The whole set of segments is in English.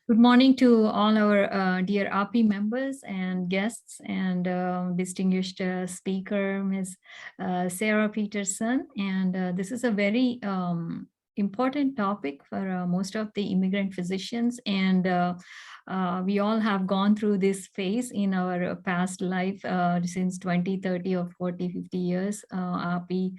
Good morning to all our dear API members and guests and distinguished speaker, Ms. Sarah Peterson. And this is a very important topic for most of the immigrant physicians. And we all have gone through this phase in our past life since 20, 30 or 40, 50 years. API,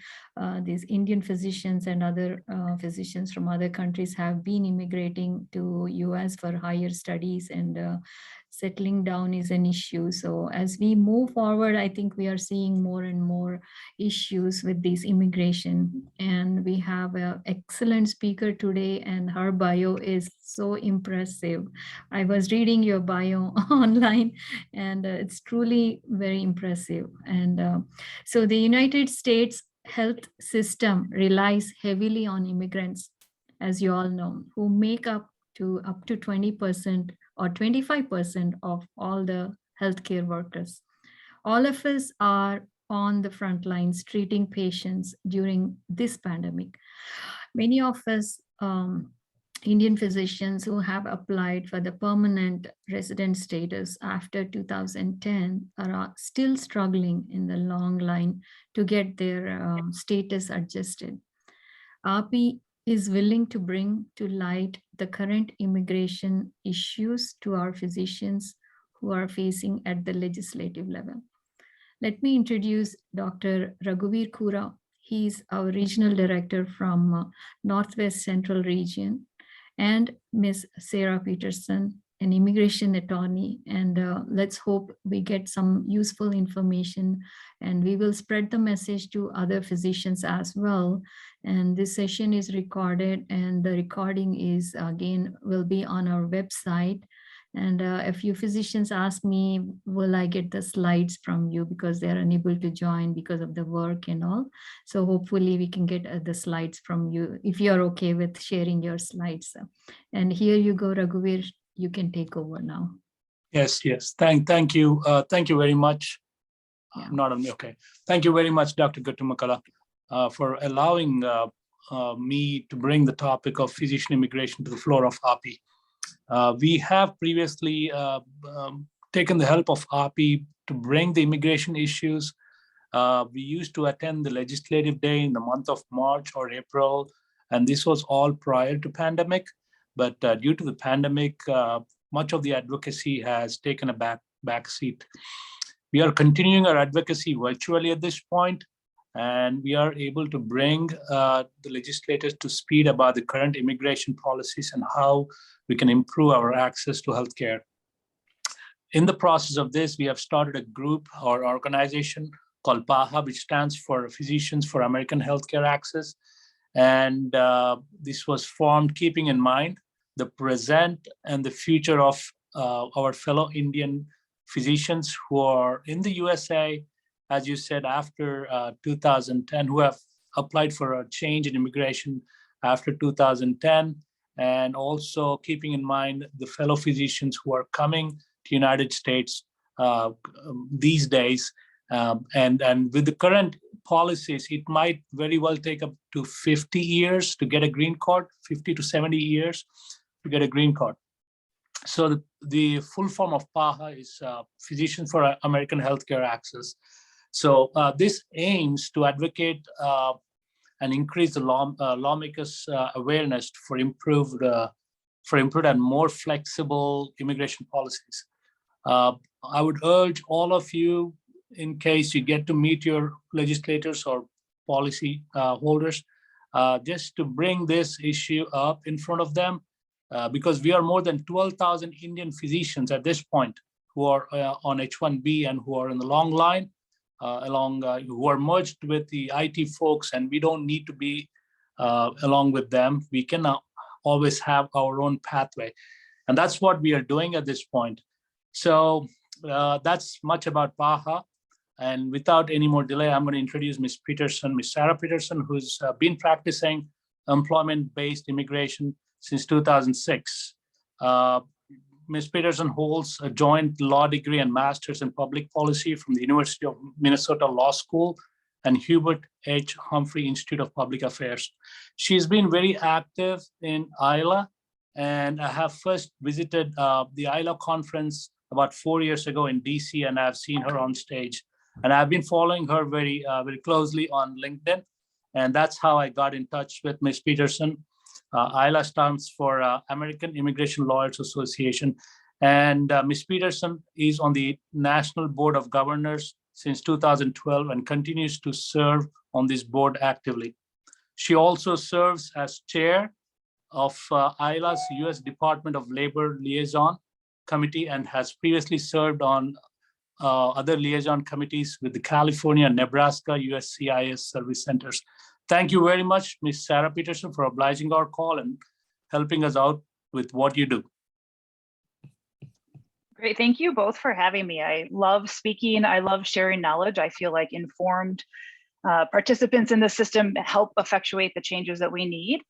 these Indian physicians and other physicians from other countries have been immigrating to US for higher studies, and settling down is an issue. So as we move forward, I think we are seeing more and more issues with this immigration. And we have an excellent speaker today, and her bio is so impressive. I was reading your bio online, and it's truly very impressive. And so the United States health system relies heavily on immigrants, as you all know, who make up to 20% or 25% of all the healthcare workers. All of us are on the front lines treating patients during this pandemic. Many of us Indian physicians who have applied for the permanent resident status after 2010 are still struggling in the long line to get their status adjusted. API is willing to bring to light the current immigration issues to our physicians who are facing at the legislative level. Let me introduce Dr. Raghuveer Kura. He's our regional director from Northwest Central Region, and Ms. Sarah Peterson, an immigration attorney. And let's hope we get some useful information, and we will spread the message to other physicians as well. And this session is recorded, and the recording is again will be on our website. And a few physicians ask me, will I get the slides from you, because they're unable to join because of the work and all. So hopefully we can get the slides from you if you're okay with sharing your slides. And here you go, Raghuveer, you can take over now. Yes. Thank you. Thank you very much. Yeah. Not on me. Okay. Thank you very much, Dr. Gattumakala, for allowing me to bring the topic of physician immigration to the floor of API. We have previously taken the help of API to bring the immigration issues. We used to attend the legislative day in the month of March or April, and this was all prior to pandemic. But due to the pandemic, much of the advocacy has taken a back seat. We are continuing our advocacy virtually at this point, and we are able to bring the legislators to speed about the current immigration policies and how we can improve our access to healthcare. In the process of this, we have started a group or organization called PAHA, which stands for Physicians for American Healthcare Access. And this was formed keeping in mind the present and the future of our fellow Indian physicians who are in the USA, as you said, after 2010, who have applied for a change in immigration after 2010, and also keeping in mind the fellow physicians who are coming to United States these days. And with the current policies, it might very well take up to 50 years to get a green card, 50 to 70 years to get a green card. So the full form of PAHA is Physicians for American Healthcare Access. So this aims to advocate and increase the lawmakers' awareness for improved and more flexible immigration policies. I would urge all of you, in case you get to meet your legislators or policy holders, just to bring this issue up in front of them, because we are more than 12,000 Indian physicians at this point who are on H1b and who are in the long line, who are merged with the IT folks, and we don't need to be along with them. We can always have our own pathway. And that's what we are doing at this point. So that's much about PAHA. And without any more delay, I'm going to introduce Ms. Sarah Peterson, who's been practicing employment-based immigration since 2006. Ms. Peterson holds a joint law degree and master's in public policy from the University of Minnesota Law School and Hubert H. Humphrey Institute of Public Affairs. She's been very active in ILA And I have first visited the ILO conference about 4 years ago in DC, and I've seen her on stage. And I've been following her very closely on LinkedIn. And that's how I got in touch with Ms. Peterson. ILA stands for American Immigration Lawyers Association. And Ms. Peterson is on the National Board of Governors since 2012 and continues to serve on this board actively. She also serves as chair of ILA's U.S. Department of Labor Liaison Committee and has previously served on other liaison committees with the California, Nebraska, USCIS service centers. Thank you very much, Ms. Sarah Peterson, for obliging our call and helping us out with what you do. Great, thank you both for having me. I love speaking, I love sharing knowledge. I feel like informed participants in the system help effectuate the changes that we need.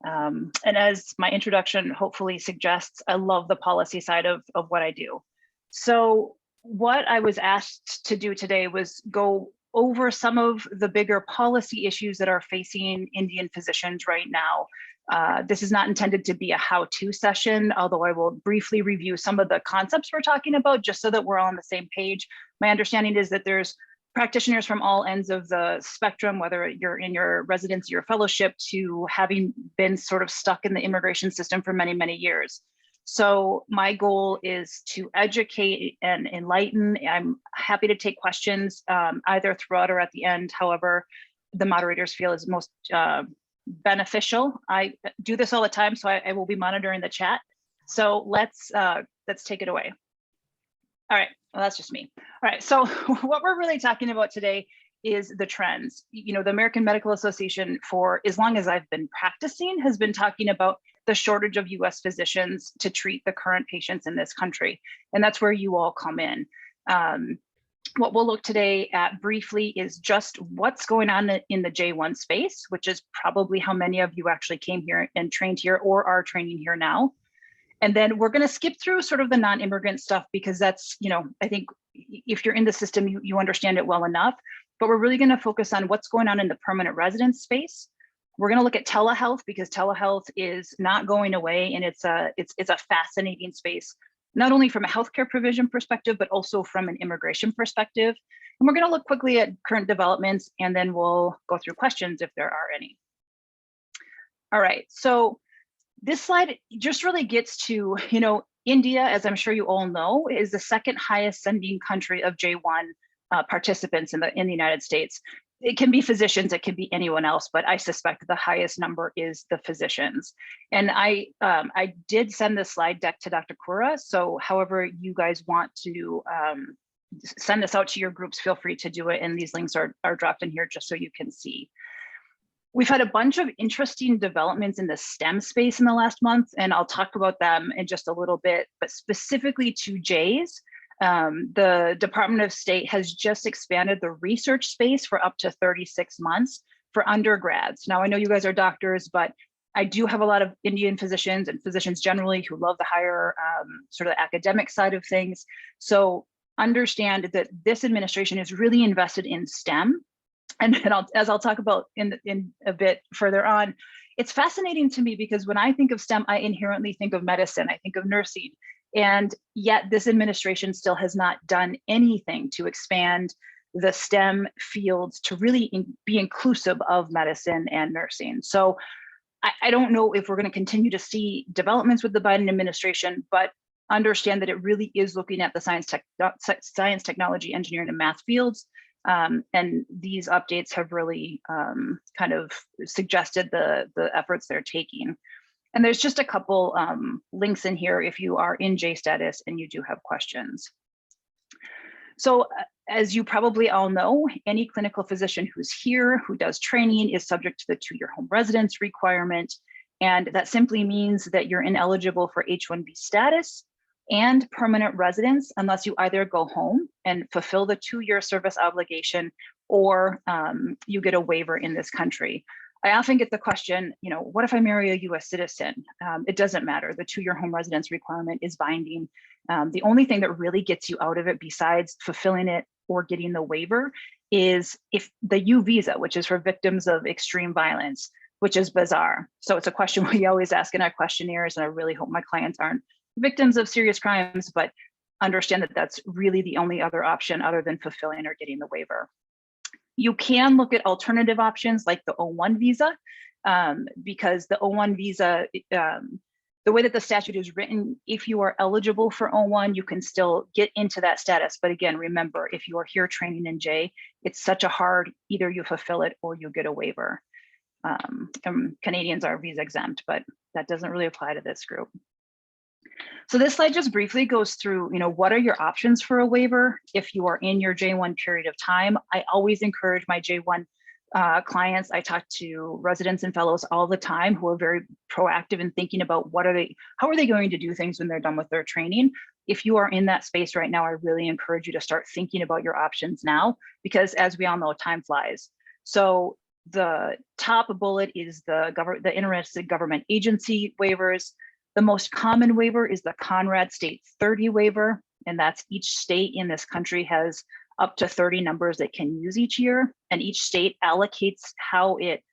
And as my introduction hopefully suggests, I love the policy side of what I do. So what I was asked to do today was go over some of the bigger policy issues that are facing Indian physicians right now. This is not intended to be a how-to session, although I will briefly review some of the concepts we're talking about just so that we're all on the same page. My understanding is that there's practitioners from all ends of the spectrum, whether you're in your residency or fellowship, to having been sort of stuck in the immigration system for many, many years. So my goal is to educate and enlighten. I'm happy to take questions either throughout or at the end, however the moderators feel is most beneficial. I do this all the time, so I will be monitoring the chat. So let's take it away. All right, well, that's just me. All right, so what we're really talking about today is the trends. You know, the American Medical Association, for as long as I've been practicing, has been talking about the shortage of US physicians to treat the current patients in this country. And that's where you all come in. What we'll look today at briefly is just what's going on in the J1 space, which is probably how many of you actually came here and trained here or are training here now. And then we're going to skip through sort of the non-immigrant stuff because that's, you know, I think if you're in the system, you understand it well enough, but we're really going to focus on what's going on in the permanent residence space. We're going to look at telehealth because telehealth is not going away, and it's a fascinating space, not only from a healthcare provision perspective, but also from an immigration perspective. And we're going to look quickly at current developments, and then we'll go through questions if there are any. All right, so this slide just really gets to, you know, India, as I'm sure you all know, is the second highest sending country of J1 participants in the United States. It can be physicians, it can be anyone else, but I suspect the highest number is the physicians. And I did send this slide deck to Dr. Kura, so however you guys want to send this out to your groups, feel free to do it, and these links are dropped in here just so you can see. We've had a bunch of interesting developments in the STEM space in the last month, and I'll talk about them in just a little bit, but specifically to J's. The Department of State has just expanded the research space for up to 36 months for undergrads. Now, I know you guys are doctors, but I do have a lot of Indian physicians and physicians generally who love the higher sort of academic side of things. So understand that this administration is really invested in STEM. And as I'll talk about in a bit further on, it's fascinating to me because when I think of STEM, I inherently think of medicine, I think of nursing. And yet this administration still has not done anything to expand the STEM fields to really be inclusive of medicine and nursing. So I don't know if we're going to continue to see developments with the Biden administration, but understand that it really is looking at the science, technology, engineering, and math fields. And these updates have really kind of suggested the efforts they're taking. And there's just a couple links in here if you are in J status and you do have questions. So as you probably all know, any clinical physician who's here, who does training, is subject to the 2-year home residence requirement. And that simply means that you're ineligible for H1b status and permanent residence unless you either go home and fulfill the 2-year service obligation or you get a waiver in this country. I often get the question, you know, what if I marry a US citizen? It doesn't matter. The 2-year home residence requirement is binding. The only thing that really gets you out of it besides fulfilling it or getting the waiver is if the U visa, which is for victims of extreme violence, which is bizarre. So it's a question we always ask in our questionnaires, and I really hope my clients aren't victims of serious crimes, but understand that that's really the only other option other than fulfilling or getting the waiver. You can look at alternative options like the O1 visa, because the O1 visa, the way that the statute is written, if you are eligible for O1, you can still get into that status. But again, remember, if you are here training in J, it's such a hard, either you fulfill it or you get a waiver. Canadians are visa exempt, but that doesn't really apply to this group. So this slide just briefly goes through, what are your options for a waiver if you are in your J1 period of time. I always encourage my J1 clients. I talk to residents and fellows all the time who are very proactive in thinking about how are they going to do things when they're done with their training. If you are in that space right now, I really encourage you to start thinking about your options now, because as we all know, time flies. So the top bullet is the interested government agency waivers. The most common waiver is the Conrad State 30 waiver, and that's each state in this country has up to 30 numbers it can use each year, and each state allocates how it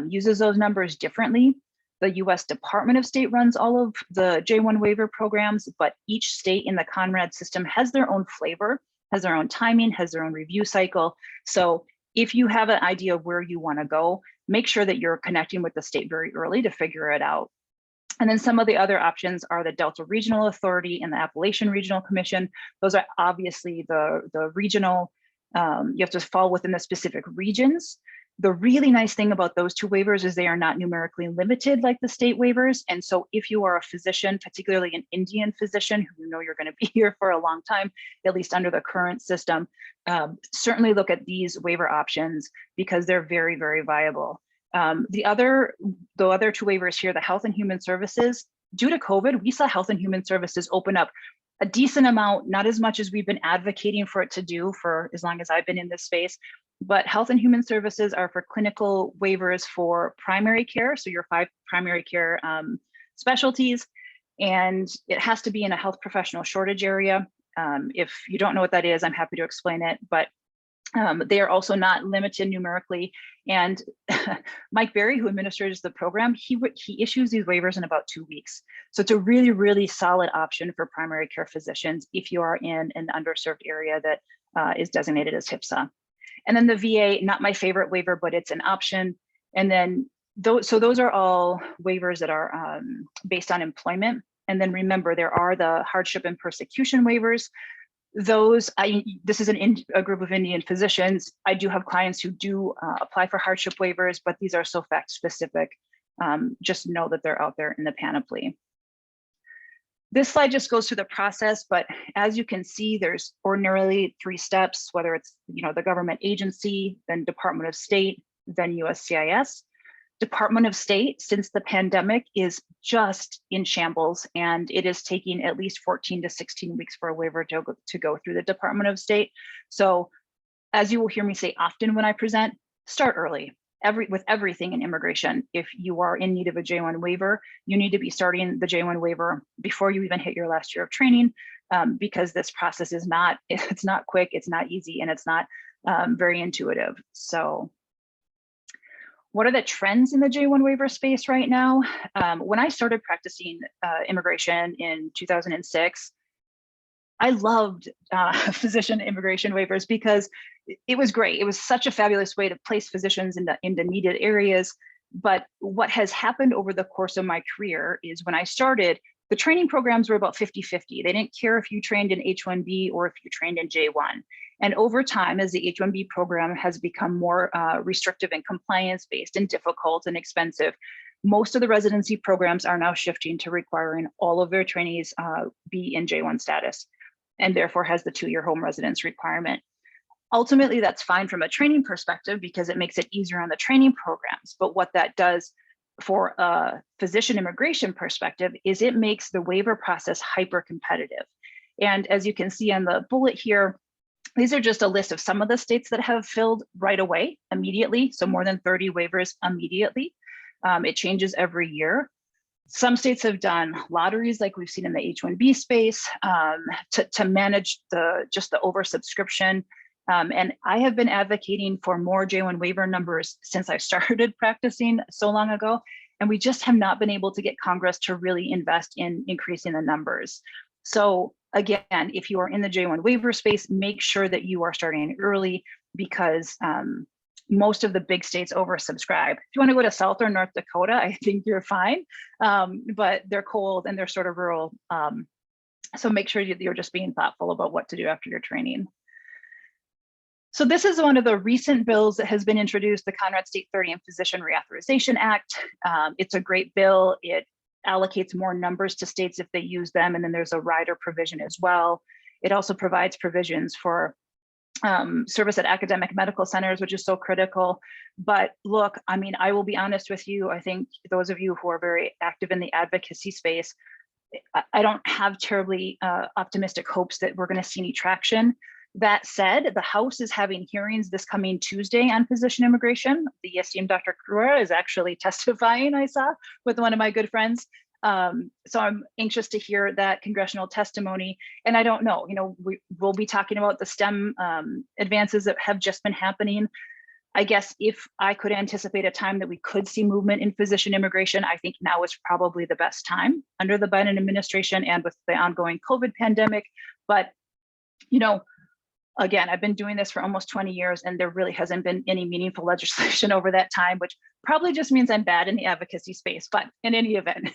uses those numbers differently. The US Department of State runs all of the J1 waiver programs, but each state in the Conrad system has their own flavor, has their own timing, has their own review cycle. So if you have an idea of where you want to go, make sure that you're connecting with the state very early to figure it out. And then some of the other options are the Delta Regional Authority and the Appalachian Regional Commission. Those are obviously the regional, you have to fall within the specific regions. The really nice thing about those two waivers is they are not numerically limited like the state waivers. And so if you are a physician, particularly an Indian physician, who you're going to be here for a long time, at least under the current system, certainly look at these waiver options because they're very, very viable. The other two waivers here, the Health and Human Services, due to COVID, we saw Health and Human Services open up a decent amount, not as much as we've been advocating for it to do for as long as I've been in this space, but Health and Human Services are for clinical waivers for primary care, so your 5 primary care specialties, and it has to be in a health professional shortage area. If you don't know what that is, I'm happy to explain it, but they are also not limited numerically. And Mike Berry, who administers the program, he issues these waivers in about 2 weeks. So it's a really, really solid option for primary care physicians if you are in an underserved area that is designated as HPSA. And then the VA, not my favorite waiver, but it's an option. And then those are all waivers that are based on employment. And then remember, there are the hardship and persecution waivers. Those, this is a group of Indian physicians. I do have clients who do apply for hardship waivers, but these are so fact specific. Just know that they're out there in the panoply. This slide just goes through the process, but as you can see, there's ordinarily 3 steps, whether it's the government agency, then Department of State, then USCIS. Department of State, since the pandemic, is just in shambles, and it is taking at least 14 to 16 weeks for a waiver to go through the Department of State. So as you will hear me say often when I present, start early. With everything in immigration, if you are in need of a J1 waiver, you need to be starting the J1 waiver before you even hit your last year of training, because this process is not quick, it's not easy, and it's not very intuitive. So what are the trends in the J1 waiver space right now? When I started practicing immigration in 2006, I loved physician immigration waivers because it was great. It was such a fabulous way to place physicians into needed areas. But what has happened over the course of my career is when I started, the training programs were about 50-50. They didn't care if you trained in H1b or if you trained in J1. And over time, as the H1b program has become more restrictive and compliance-based and difficult and expensive, most of the residency programs are now shifting to requiring all of their trainees be in J1 status, and therefore has the 2-year home residence requirement. Ultimately, that's fine from a training perspective because it makes it easier on the training programs. But what that does for a physician immigration perspective is it makes the waiver process hyper competitive. And as you can see on the bullet here, these are just a list of some of the states that have filled right away, immediately. So more than 30 waivers immediately. It changes every year. Some states have done lotteries like we've seen in the H1b space to manage just the oversubscription. And I have been advocating for more J1 waiver numbers since I started practicing so long ago. And we just have not been able to get Congress to really invest in increasing the numbers. So again, if you are in the J1 waiver space, make sure that you are starting early, because most of the big states oversubscribe. If you want to go to South or North Dakota, I think you're fine, but they're cold and they're sort of rural. So make sure you're just being thoughtful about what to do after your training. So this is one of the recent bills that has been introduced, the Conrad State 30 and Physician Reauthorization Act. It's a great bill. It allocates more numbers to states if they use them, and then there's a rider provision as well. It also provides provisions for service at academic medical centers, which is so critical. But look, I mean, I will be honest with you. I think those of you who are very active in the advocacy space, I don't have terribly optimistic hopes that we're going to see any traction. That said, the House is having hearings this coming Tuesday on physician immigration. The esteemed Dr. Conrad is actually testifying, I saw, with one of my good friends. So I'm anxious to hear that congressional testimony. And I don't know, we'll be talking about the STEM advances that have just been happening. I guess if I could anticipate a time that we could see movement in physician immigration, I think now is probably the best time under the Biden administration and with the ongoing COVID pandemic. But, again, I've been doing this for almost 20 years, and there really hasn't been any meaningful legislation over that time, which probably just means I'm bad in the advocacy space. But in any event,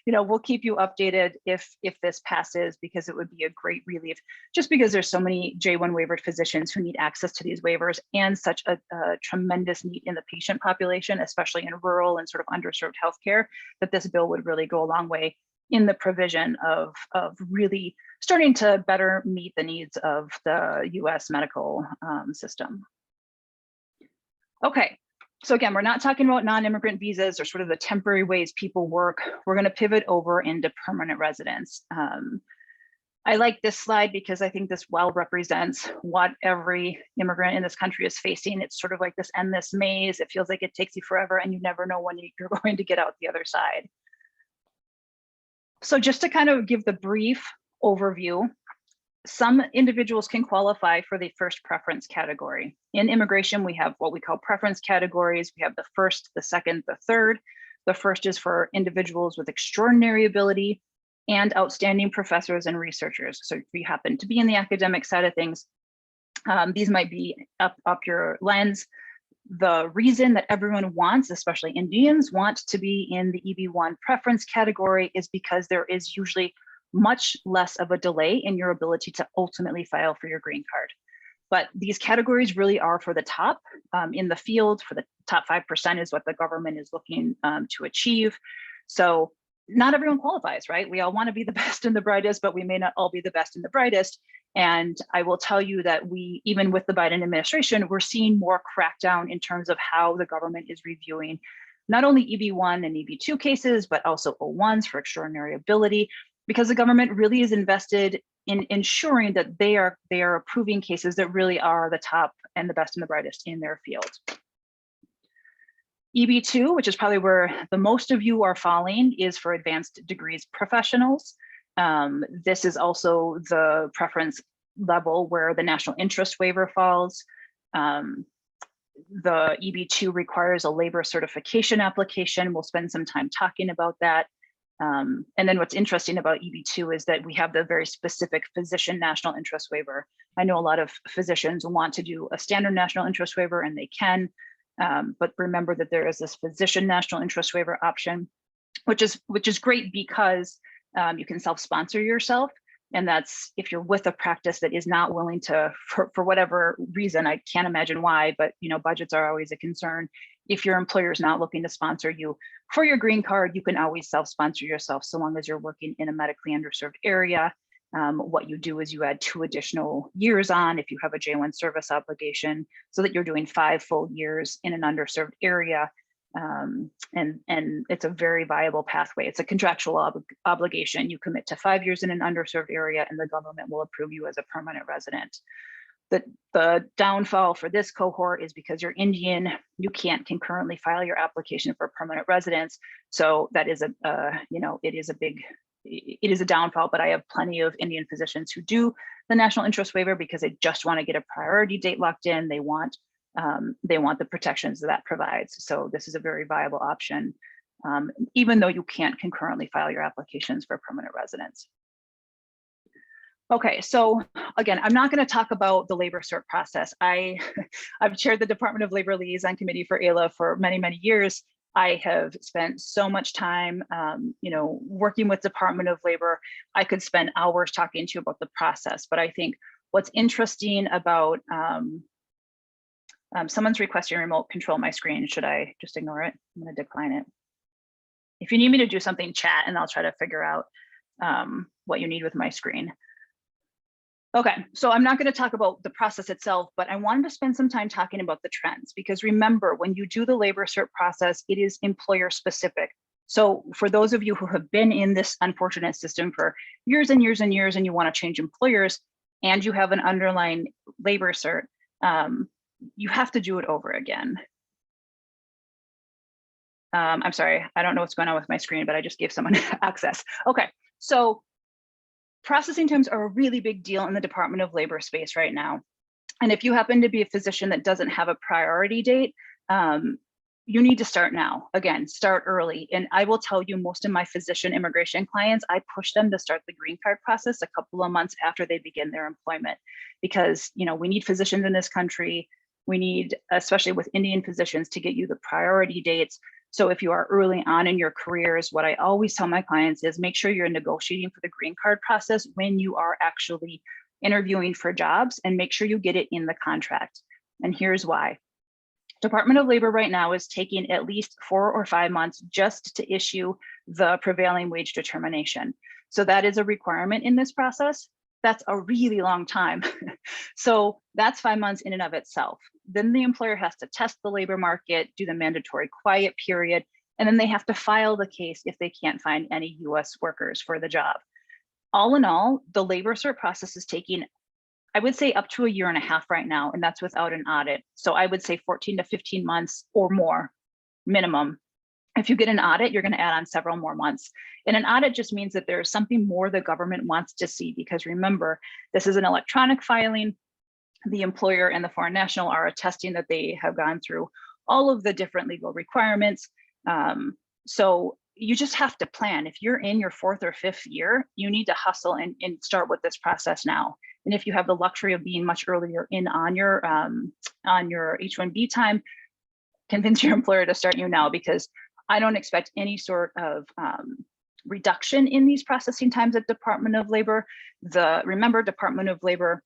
we'll keep you updated if this passes, because it would be a great relief, just because there's so many J1 waivered physicians who need access to these waivers, and such a tremendous need in the patient population, especially in rural and sort of underserved healthcare, that this bill would really go a long way in the provision of really starting to better meet the needs of the US medical system. Okay, so again, we're not talking about non-immigrant visas or sort of the temporary ways people work. We're going to pivot over into permanent residence. I like this slide because I think this well represents what every immigrant in this country is facing. It's sort of like this endless maze. It feels like it takes you forever and you never know when you're going to get out the other side. So just to kind of give the brief overview, some individuals can qualify for the first preference category. In immigration, we have what we call preference categories. We have the first, the second, the third. The first is for individuals with extraordinary ability and outstanding professors and researchers. So if you happen to be in the academic side of things, these might be up your lens. The reason that everyone wants, especially Indians, want to be in the EB1 preference category is because there is usually much less of a delay in your ability to ultimately file for your green card. But these categories really are for the top in the field. For the top 5% is what the government is looking to achieve. So not everyone qualifies, right? We all want to be the best and the brightest, but we may not all be the best and the brightest. And I will tell you that we, even with the Biden administration, we're seeing more crackdown in terms of how the government is reviewing not only EB1 and EB2 cases, but also O1s for extraordinary ability, because the government really is invested in ensuring that they are approving cases that really are the top and the best and the brightest in their field. EB2, which is probably where the most of you are falling, is for advanced degrees professionals. This is also the preference level where the national interest waiver falls. The EB2 requires a labor certification application. We'll spend some time talking about that. And then what's interesting about EB2 is that we have the very specific physician national interest waiver. I know a lot of physicians want to do a standard national interest waiver, and they can, but remember that there is this physician national interest waiver option, which is great because you can self-sponsor yourself. And that's if you're with a practice that is not willing to, for whatever reason, I can't imagine why, but budgets are always a concern. If your employer is not looking to sponsor you for your green card, you can always self-sponsor yourself so long as you're working in a medically underserved area. What you do is you add 2 additional years on if you have a J1 service obligation, so that you're doing 5 full years in an underserved area. And it's a very viable pathway. It's a contractual obligation. You commit to 5 years in an underserved area and the government will approve you as a permanent resident. The downfall for this cohort is because you're Indian, you can't concurrently file your application for permanent residence. So that is it is a downfall, but I have plenty of Indian physicians who do the national interest waiver because they just want to get a priority date locked in. They want the protections that provides. So this is a very viable option, even though you can't concurrently file your applications for permanent residence. Okay, so again, I'm not going to talk about the labor cert process. I've chaired the Department of Labor Liaison Committee for AILA for many, many years. I have spent so much time, working with Department of Labor. I could spend hours talking to you about the process, but I think what's interesting about someone's requesting remote control my screen. Should I just ignore it? I'm going to decline it. If you need me to do something, chat, and I'll try to figure out what you need with my screen. Okay, so I'm not going to talk about the process itself, but I wanted to spend some time talking about the trends, because remember, when you do the labor cert process, it is employer specific. So for those of you who have been in this unfortunate system for years and years and years, and you want to change employers, and you have an underlying labor cert, you have to do it over again. I'm sorry, I don't know what's going on with my screen, but I just gave someone access. Okay, so processing times are a really big deal in the Department of Labor space right now. And if you happen to be a physician that doesn't have a priority date, you need to start now. Again, start early. And I will tell you, most of my physician immigration clients, I push them to start the green card process a couple of months after they begin their employment, because we need physicians in this country. We need, especially with Indian physicians, to get you the priority dates. So if you are early on in your careers, what I always tell my clients is make sure you're negotiating for the green card process when you are actually interviewing for jobs, and make sure you get it in the contract. And here's why. Department of Labor right now is taking at least 4 or 5 months just to issue the prevailing wage determination. So that is a requirement in this process. That's a really long time. So that's 5 months in and of itself. Then the employer has to test the labor market, do the mandatory quiet period, and then they have to file the case if they can't find any US workers for the job. All in all, the labor cert process is taking, I would say, up to 1.5 years right now, and that's without an audit. So I would say 14 to 15 months or more minimum. If you get an audit, you're going to add on several more months. And an audit just means that there's something more the government wants to see, because remember, this is an electronic filing. The employer and the foreign national are attesting that they have gone through all of the different legal requirements. So you just have to plan. If you're in your 4th or 5th year, you need to hustle and start with this process now. And if you have the luxury of being much earlier in on your H1b time, convince your employer to start you now, because I don't expect any sort of reduction in these processing times at Department of Labor. Remember, Department of Labor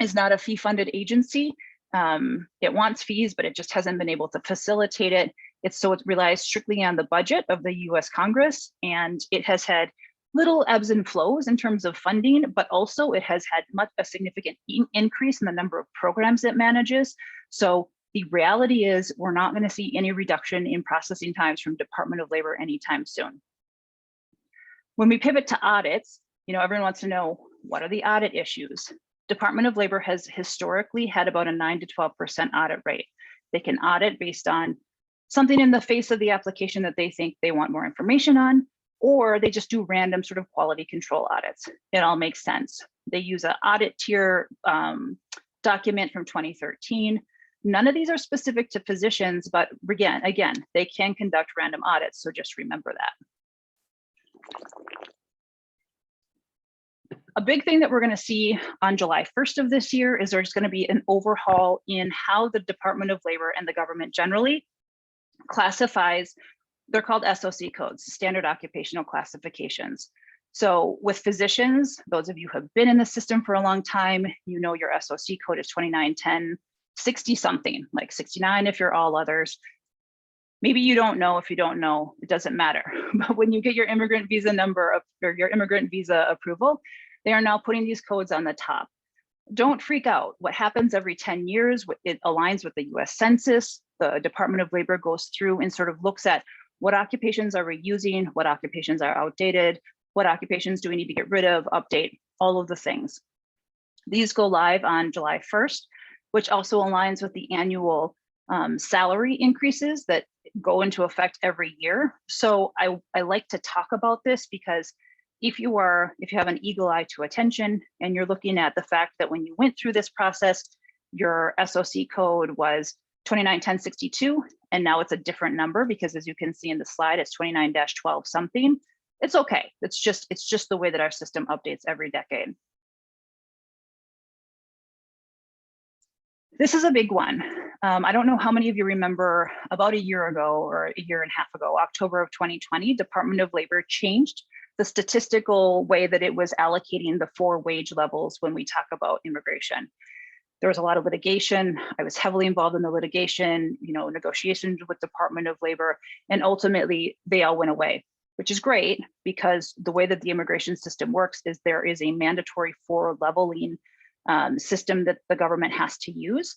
is not a fee-funded agency. It wants fees, but it just hasn't been able to facilitate it. So it relies strictly on the budget of the US Congress, and it has had little ebbs and flows in terms of funding, but also it has had a significant increase in the number of programs it manages. So the reality is we're not going to see any reduction in processing times from Department of Labor anytime soon. When we pivot to audits, everyone wants to know, what are the audit issues? Department of Labor has historically had about a 9 to 12% audit rate. They can audit based on something in the face of the application that they think they want more information on, or they just do random sort of quality control audits. It all makes sense. They use an audit tier document from 2013. None of these are specific to physicians, but again, they can conduct random audits, so just remember that. A big thing that we're going to see on July 1st of this year is there's going to be an overhaul in how the Department of Labor and the government generally classifies. They're called SOC codes, Standard Occupational Classifications. So with physicians, those of you who have been in the system for a long time, your SOC code is 2910, 60 something, like 69 if you're all others. Maybe you don't know. If you don't know, it doesn't matter. But when you get your immigrant visa number or your immigrant visa approval, they are now putting these codes on the top. Don't freak out. What happens every 10 years, it aligns with the US Census. The Department of Labor goes through and sort of looks at what occupations are we using, what occupations are outdated, what occupations do we need to get rid of, update, all of the things. These go live on July 1st, which also aligns with the annual salary increases that go into effect every year. So I like to talk about this because if you have an eagle eye to attention and you're looking at the fact that when you went through this process, your SOC code was 291062, and now it's a different number because, as you can see in the slide, it's 29-12 something. It's okay. It's just the way that our system updates every decade. This is a big one. I don't know how many of you remember about a year ago or a year and a half ago, October of 2020, Department of Labor changed the statistical way that it was allocating the 4 wage levels when we talk about immigration. There was a lot of litigation. I was heavily involved in the litigation, negotiations with Department of Labor, and ultimately they all went away, which is great because the way that the immigration system works is there is a mandatory 4 leveling system that the government has to use,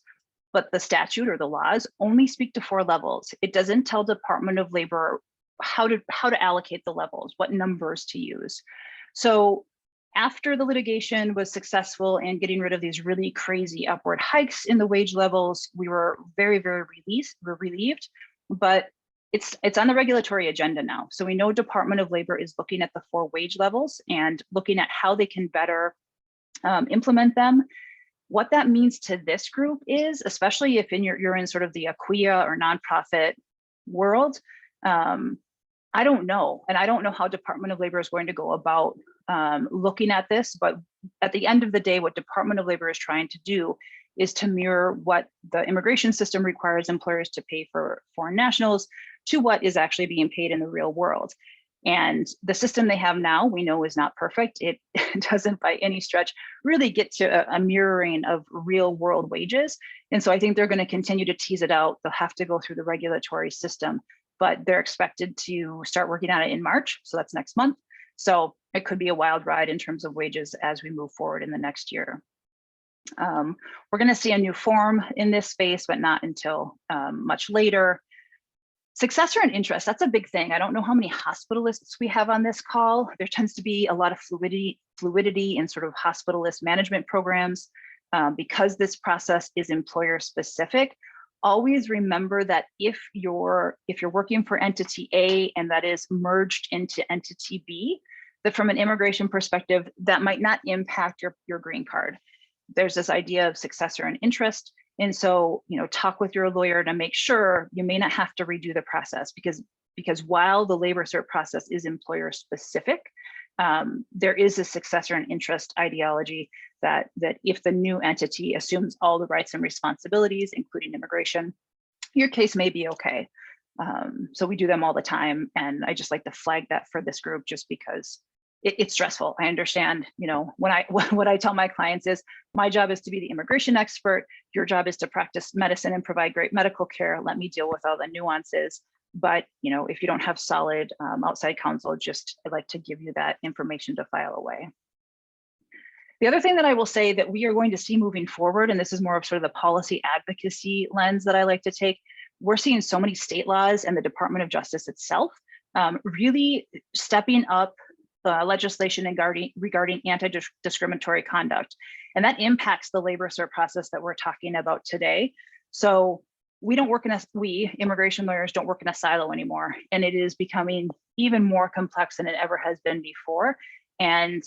but the statute or the laws only speak to 4 levels. It doesn't tell Department of Labor how to allocate the levels, what numbers to use. So after the litigation was successful in getting rid of these really crazy upward hikes in the wage levels, we were very, very relieved, but it's on the regulatory agenda now. So we know Department of Labor is looking at the 4 wage levels and looking at how they can better implement them. What that means to this group is, especially if you're in sort of the ACWIA or nonprofit world, I don't know. And I don't know how Department of Labor is going to go about looking at this, but at the end of the day, what Department of Labor is trying to do is to mirror what the immigration system requires employers to pay for foreign nationals to what is actually being paid in the real world. And the system they have now, we know, is not perfect. It doesn't by any stretch really get to a mirroring of real world wages. And so I think they're going to continue to tease it out. They'll have to go through the regulatory system, but they're expected to start working on it in March. So that's next month. So it could be a wild ride in terms of wages as we move forward in the next year. We're going to see a new form in this space, but not until much later. Successor and interest, that's a big thing. I don't know how many hospitalists we have on this call. There tends to be a lot of fluidity in sort of hospitalist management programs because this process is employer specific. Always remember that if you're working for entity A and that is merged into entity B, that from an immigration perspective, that might not impact your green card. There's this idea of successor and interest. And so, talk with your lawyer to make sure you may not have to redo the process because while the labor cert process is employer specific, there is a successor and interest ideology that if the new entity assumes all the rights and responsibilities, including immigration, your case may be okay. So we do them all the time. And I just like to flag that for this group just because it's stressful. I understand, what I tell my clients is my job is to be the immigration expert. Your job is to practice medicine and provide great medical care. Let me deal with all the nuances. But, if you don't have solid outside counsel, I'd like to give you that information to file away. The other thing that I will say that we are going to see moving forward, and this is more of sort of the policy advocacy lens that I like to take, we're seeing so many state laws and the Department of Justice itself really stepping up legislation regarding anti-discriminatory conduct. And that impacts the labor cert process that we're talking about today. So we immigration lawyers don't work in a silo anymore. And it is becoming even more complex than it ever has been before. And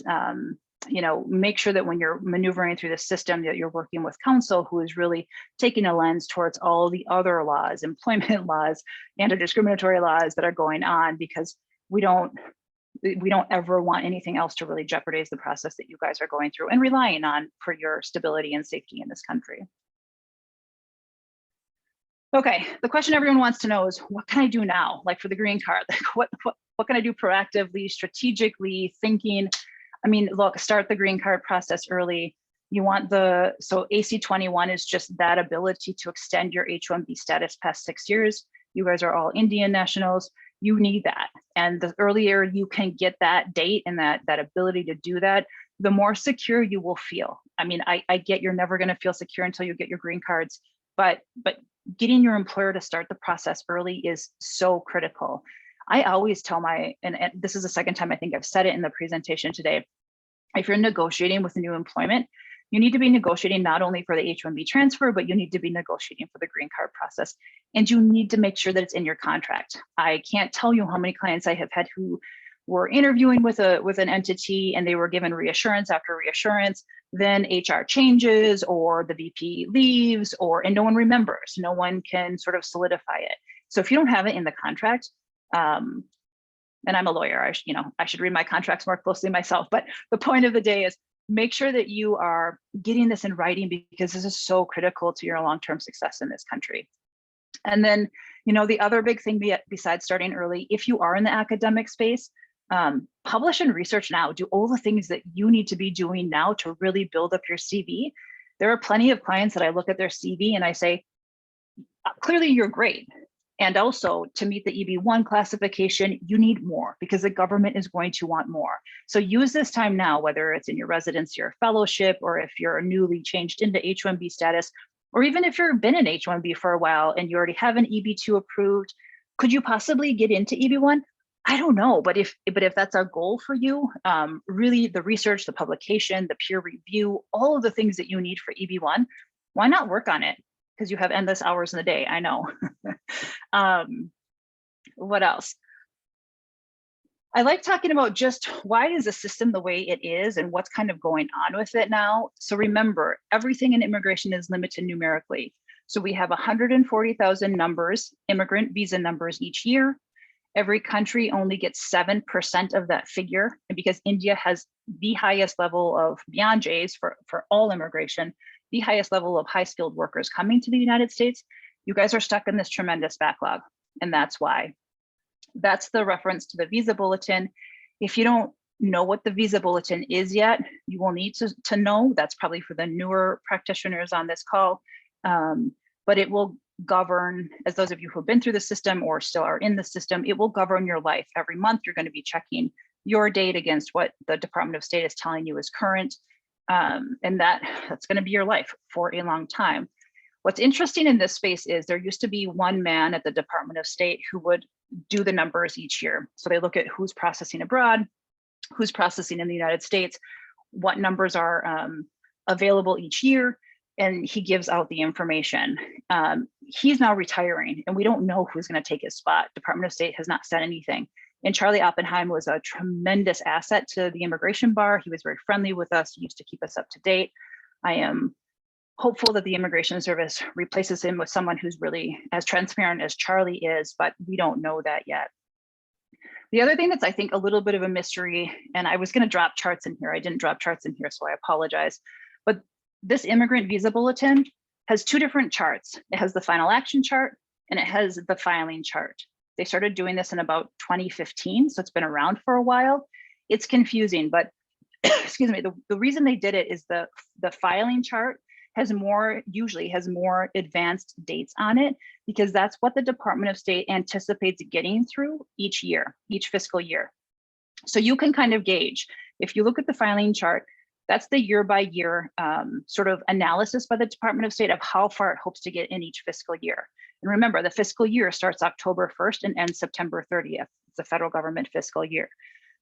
make sure that when you're maneuvering through the system that you're working with counsel who is really taking a lens towards all the other laws, employment laws, anti-discriminatory laws that are going on, because we don't ever want anything else to really jeopardize the process that you guys are going through and relying on for your stability and safety in this country. Okay, the question everyone wants to know is, what can I do now? Like for the green card, like what can I do proactively, strategically, thinking? I mean, look, start the green card process early. So AC-21 is just that ability to extend your H1b status past 6 years. You guys are all Indian nationals. You need that. And the earlier you can get that date and that ability to do that, the more secure you will feel. I mean, I get you're never going to feel secure until you get your green cards, but getting your employer to start the process early is so critical. I always tell and this is the second time I think I've said it in the presentation today, if you're negotiating with new employment, you need to be negotiating not only for the H1B transfer, but you need to be negotiating for the green card process. And you need to make sure that it's in your contract. I can't tell you how many clients I have had who were interviewing with an entity and they were given reassurance after reassurance, then HR changes or the VP leaves, and no one remembers. No one can sort of solidify it. So if you don't have it in the contract, and I'm a lawyer, I should read my contracts more closely myself, but the point of the day is make sure that you are getting this in writing, because this is so critical to your long-term success in this country. And then, the other big thing besides starting early, if you are in the academic space, publish and research now. Do all the things that you need to be doing now to really build up your CV. There are plenty of clients that I look at their CV and I say, clearly you're great. And also, to meet the EB1 classification, you need more, because the government is going to want more. So use this time now, whether it's in your residency or fellowship, or if you're newly changed into H1b status, or even if you've been in H1b for a while and you already have an EB2 approved, could you possibly get into EB1? I don't know, but if that's a goal for you, really the research, the publication, the peer review, all of the things that you need for EB1, why not work on it? Because you have endless hours in the day, I know. What else? I like talking about just why is the system the way it is and what's kind of going on with it now. So remember, everything in immigration is limited numerically. So we have 140,000 numbers, immigrant visa numbers each year. Every country only gets 7% of that figure. And because India has the highest level of, beyond J's for all immigration, the highest level of high skilled workers coming to the United States, you guys are stuck in this tremendous backlog. And that's why. That's the reference to the visa bulletin. If you don't know what the visa bulletin is yet, you will need to know. That's probably for the newer practitioners on this call. But it will govern, as those of you who have been through the system or still are in the system, it will govern your life. Every month, you're going to be checking your date against what the Department of State is telling you is current. And that's going to be your life for a long time. What's interesting in this space is there used to be one man at the Department of State who would do the numbers each year. So they look at who's processing abroad, who's processing in the United States, what numbers are available each year, and he gives out the information. He's now retiring, and we don't know who's going to take his spot. Department of State has not said anything. And Charlie Oppenheim was a tremendous asset to the immigration bar. He was very friendly with us. He used to keep us up to date. I am hopeful that the Immigration Service replaces him with someone who's really as transparent as Charlie is, but we don't know that yet. The other thing that's, I think, a little bit of a mystery, and I was going to drop charts in here. I didn't drop charts in here, so I apologize. But this immigrant visa bulletin has two different charts. It has the final action chart and it has the filing chart. They started doing this in about 2015, so it's been around for a while. It's confusing, but excuse me, the reason they did it is the filing chart usually has more advanced dates on it, because that's what the Department of State anticipates getting through each year, each fiscal year. So you can kind of gauge, if you look at the filing chart, that's the year by year sort of analysis by the Department of State of how far it hopes to get in each fiscal year. And remember, the fiscal year starts October 1st and ends September 30th. It's the federal government fiscal year.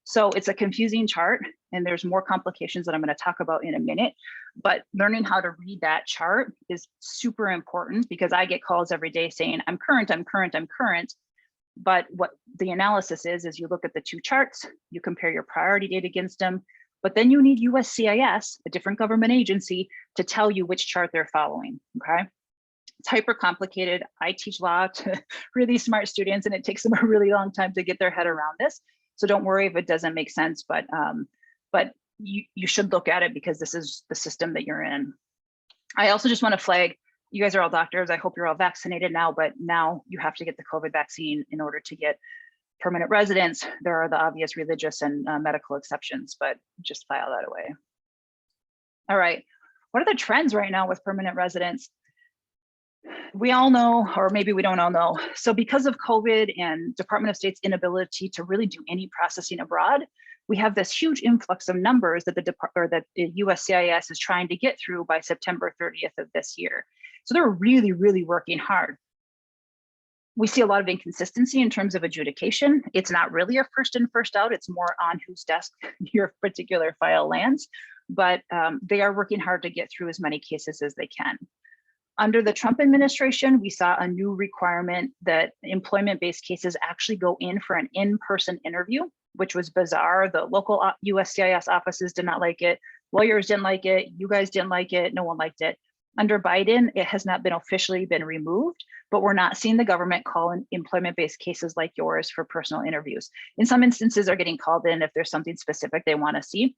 So it's a confusing chart, and there's more complications that I'm going to talk about in a minute, but learning how to read that chart is super important, because I get calls every day saying, I'm current, I'm current, I'm current. But what the analysis is you look at the two charts, you compare your priority date against them, but then you need USCIS, a different government agency, to tell you which chart they're following, okay? It's hyper complicated. I teach law to really smart students, and it takes them a really long time to get their head around this. So don't worry if it doesn't make sense, but you should look at it, because this is the system that you're in. I also just want to flag, you guys are all doctors. I hope you're all vaccinated now, but now you have to get the COVID vaccine in order to get permanent residence. There are the obvious religious and medical exceptions, but just file that away. All right, what are the trends right now with permanent residence? We all know, or maybe we don't all know. So because of COVID and Department of State's inability to really do any processing abroad, we have this huge influx of numbers that the USCIS is trying to get through by September 30th of this year. So they're really, really working hard. We see a lot of inconsistency in terms of adjudication. It's not really a first in, first out. It's more on whose desk your particular file lands, but they are working hard to get through as many cases as they can. Under the Trump administration, we saw a new requirement that employment-based cases actually go in for an in-person interview. which was bizarre. The local USCIS offices did not like it. Lawyers didn't like it. You guys didn't like it. No one liked it. Under Biden, it has not been officially been removed, but we're not seeing the government call in employment-based cases like yours for personal interviews. In some instances, they're getting called in if there's something specific they want to see.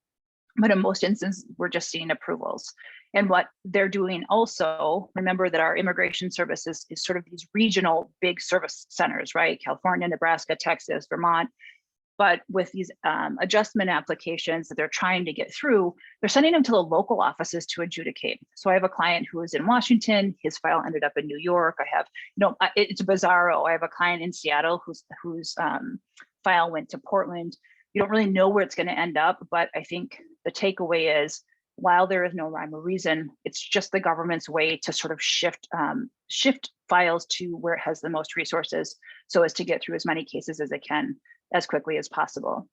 But in most instances, we're just seeing approvals. And what they're doing also, remember that our immigration services is sort of these regional big service centers, right? California, Nebraska, Texas, Vermont. But with these adjustment applications that they're trying to get through, they're sending them to the local offices to adjudicate. So I have a client who is in Washington, his file ended up in New York. I have, it's bizarro. I have a client in Seattle whose file went to Portland. You don't really know where it's going to end up, but I think the takeaway is, while there is no rhyme or reason, it's just the government's way to sort of shift files to where it has the most resources, so as to get through as many cases as it can as quickly as possible.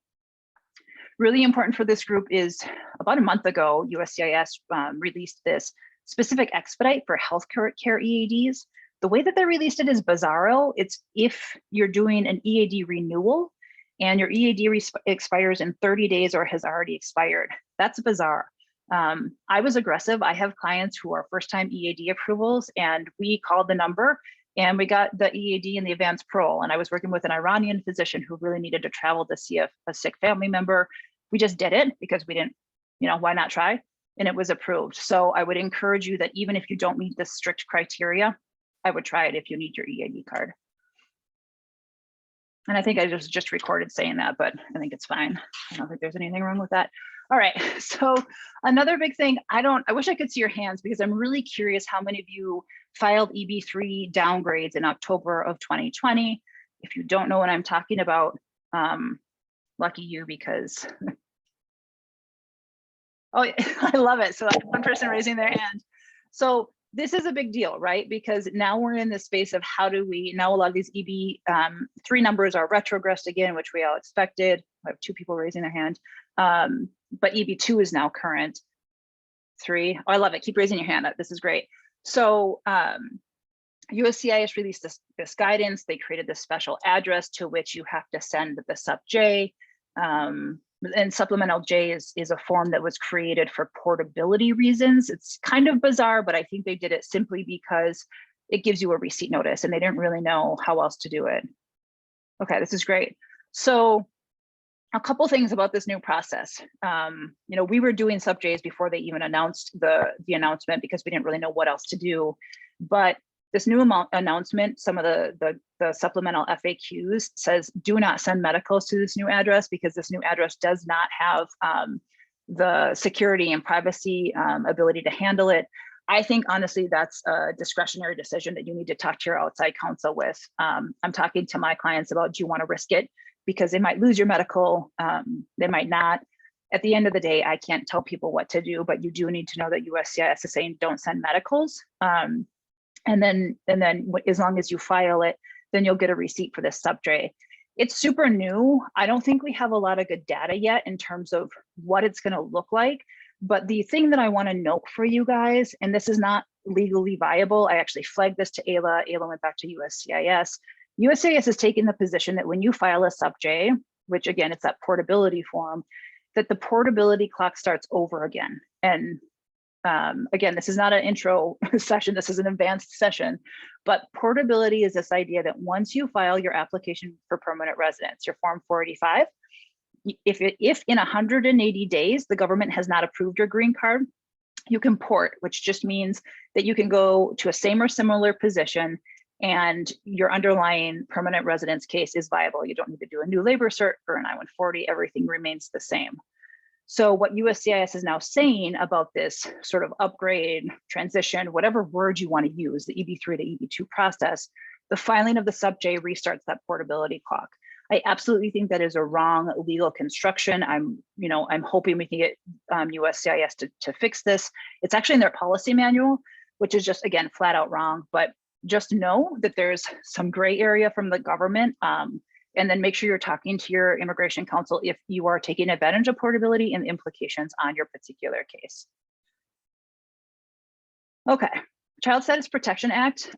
Really important for this group is, about a month ago, USCIS released this specific expedite for healthcare EADs. The way that they released it is bizarro. It's if you're doing an EAD renewal and your EAD expires in 30 days or has already expired. That's bizarre. I was aggressive. I have clients who are first-time EAD approvals, and we called the number and we got the EAD and the advanced parole. And I was working with an Iranian physician who really needed to travel to see a sick family member. We just did it because we didn't, why not try? And it was approved. So I would encourage you that even if you don't meet the strict criteria, I would try it if you need your EAD card. And I think I just recorded saying that, but I think it's fine. I don't think there's anything wrong with that. All right, so another big thing, I wish I could see your hands, because I'm really curious how many of you filed EB3 downgrades in October of 2020. If you don't know what I'm talking about, lucky you, because, oh, I love it. So that's one person raising their hand. So this is a big deal, right? Because now we're in the space of how do we, now a lot of these EB3 numbers are retrogressed again, which we all expected. I have 2 people raising their hand. But EB2 is now current. 3, oh, I love it. Keep raising your hand up. This is great. So USCIS released this guidance. They created this special address to which you have to send the Sup-J. And supplemental J is a form that was created for portability reasons. It's kind of bizarre, but I think they did it simply because it gives you a receipt notice and they didn't really know how else to do it. Okay, this is great. So a couple things about this new process. We were doing Sup-Js before they even announced the announcement, because we didn't really know what else to do. But this new announcement, some of the supplemental FAQs says, do not send medicals to this new address, because this new address does not have the security and privacy ability to handle it. I think, honestly, that's a discretionary decision that you need to talk to your outside counsel with. I'm talking to my clients about, do you want to risk it? Because they might lose your medical, they might not. At the end of the day, I can't tell people what to do, but you do need to know that USCIS is saying don't send medicals. And then as long as you file it, then you'll get a receipt for this Sup-J. It's super new. I don't think we have a lot of good data yet in terms of what it's going to look like. But the thing that I want to note for you guys, and this is not legally viable, I actually flagged this to Ayla. Ayla went back to USCIS. USCIS is taking the position that when you file a Sup-J, which again, it's that portability form, that the portability clock starts over again. And again, this is not an intro session, this is an advanced session, but portability is this idea that once you file your application for permanent residence, your Form 485, if in 180 days, the government has not approved your green card, you can port, which just means that you can go to a same or similar position and your underlying permanent residence case is viable. You don't need to do a new labor cert or an I-140, everything remains the same. So what USCIS is now saying about this sort of upgrade, transition, whatever word you want to use, the EB3 to EB2 process, the filing of the Sup-J restarts that portability clock. I absolutely think that is a wrong legal construction. I'm hoping we can get USCIS to fix this. It's actually in their policy manual, which is just, again, flat out wrong, but just know that there's some gray area from the government. And then make sure you're talking to your immigration counsel if you are taking advantage of portability and the implications on your particular case. Okay, Child Status Protection Act.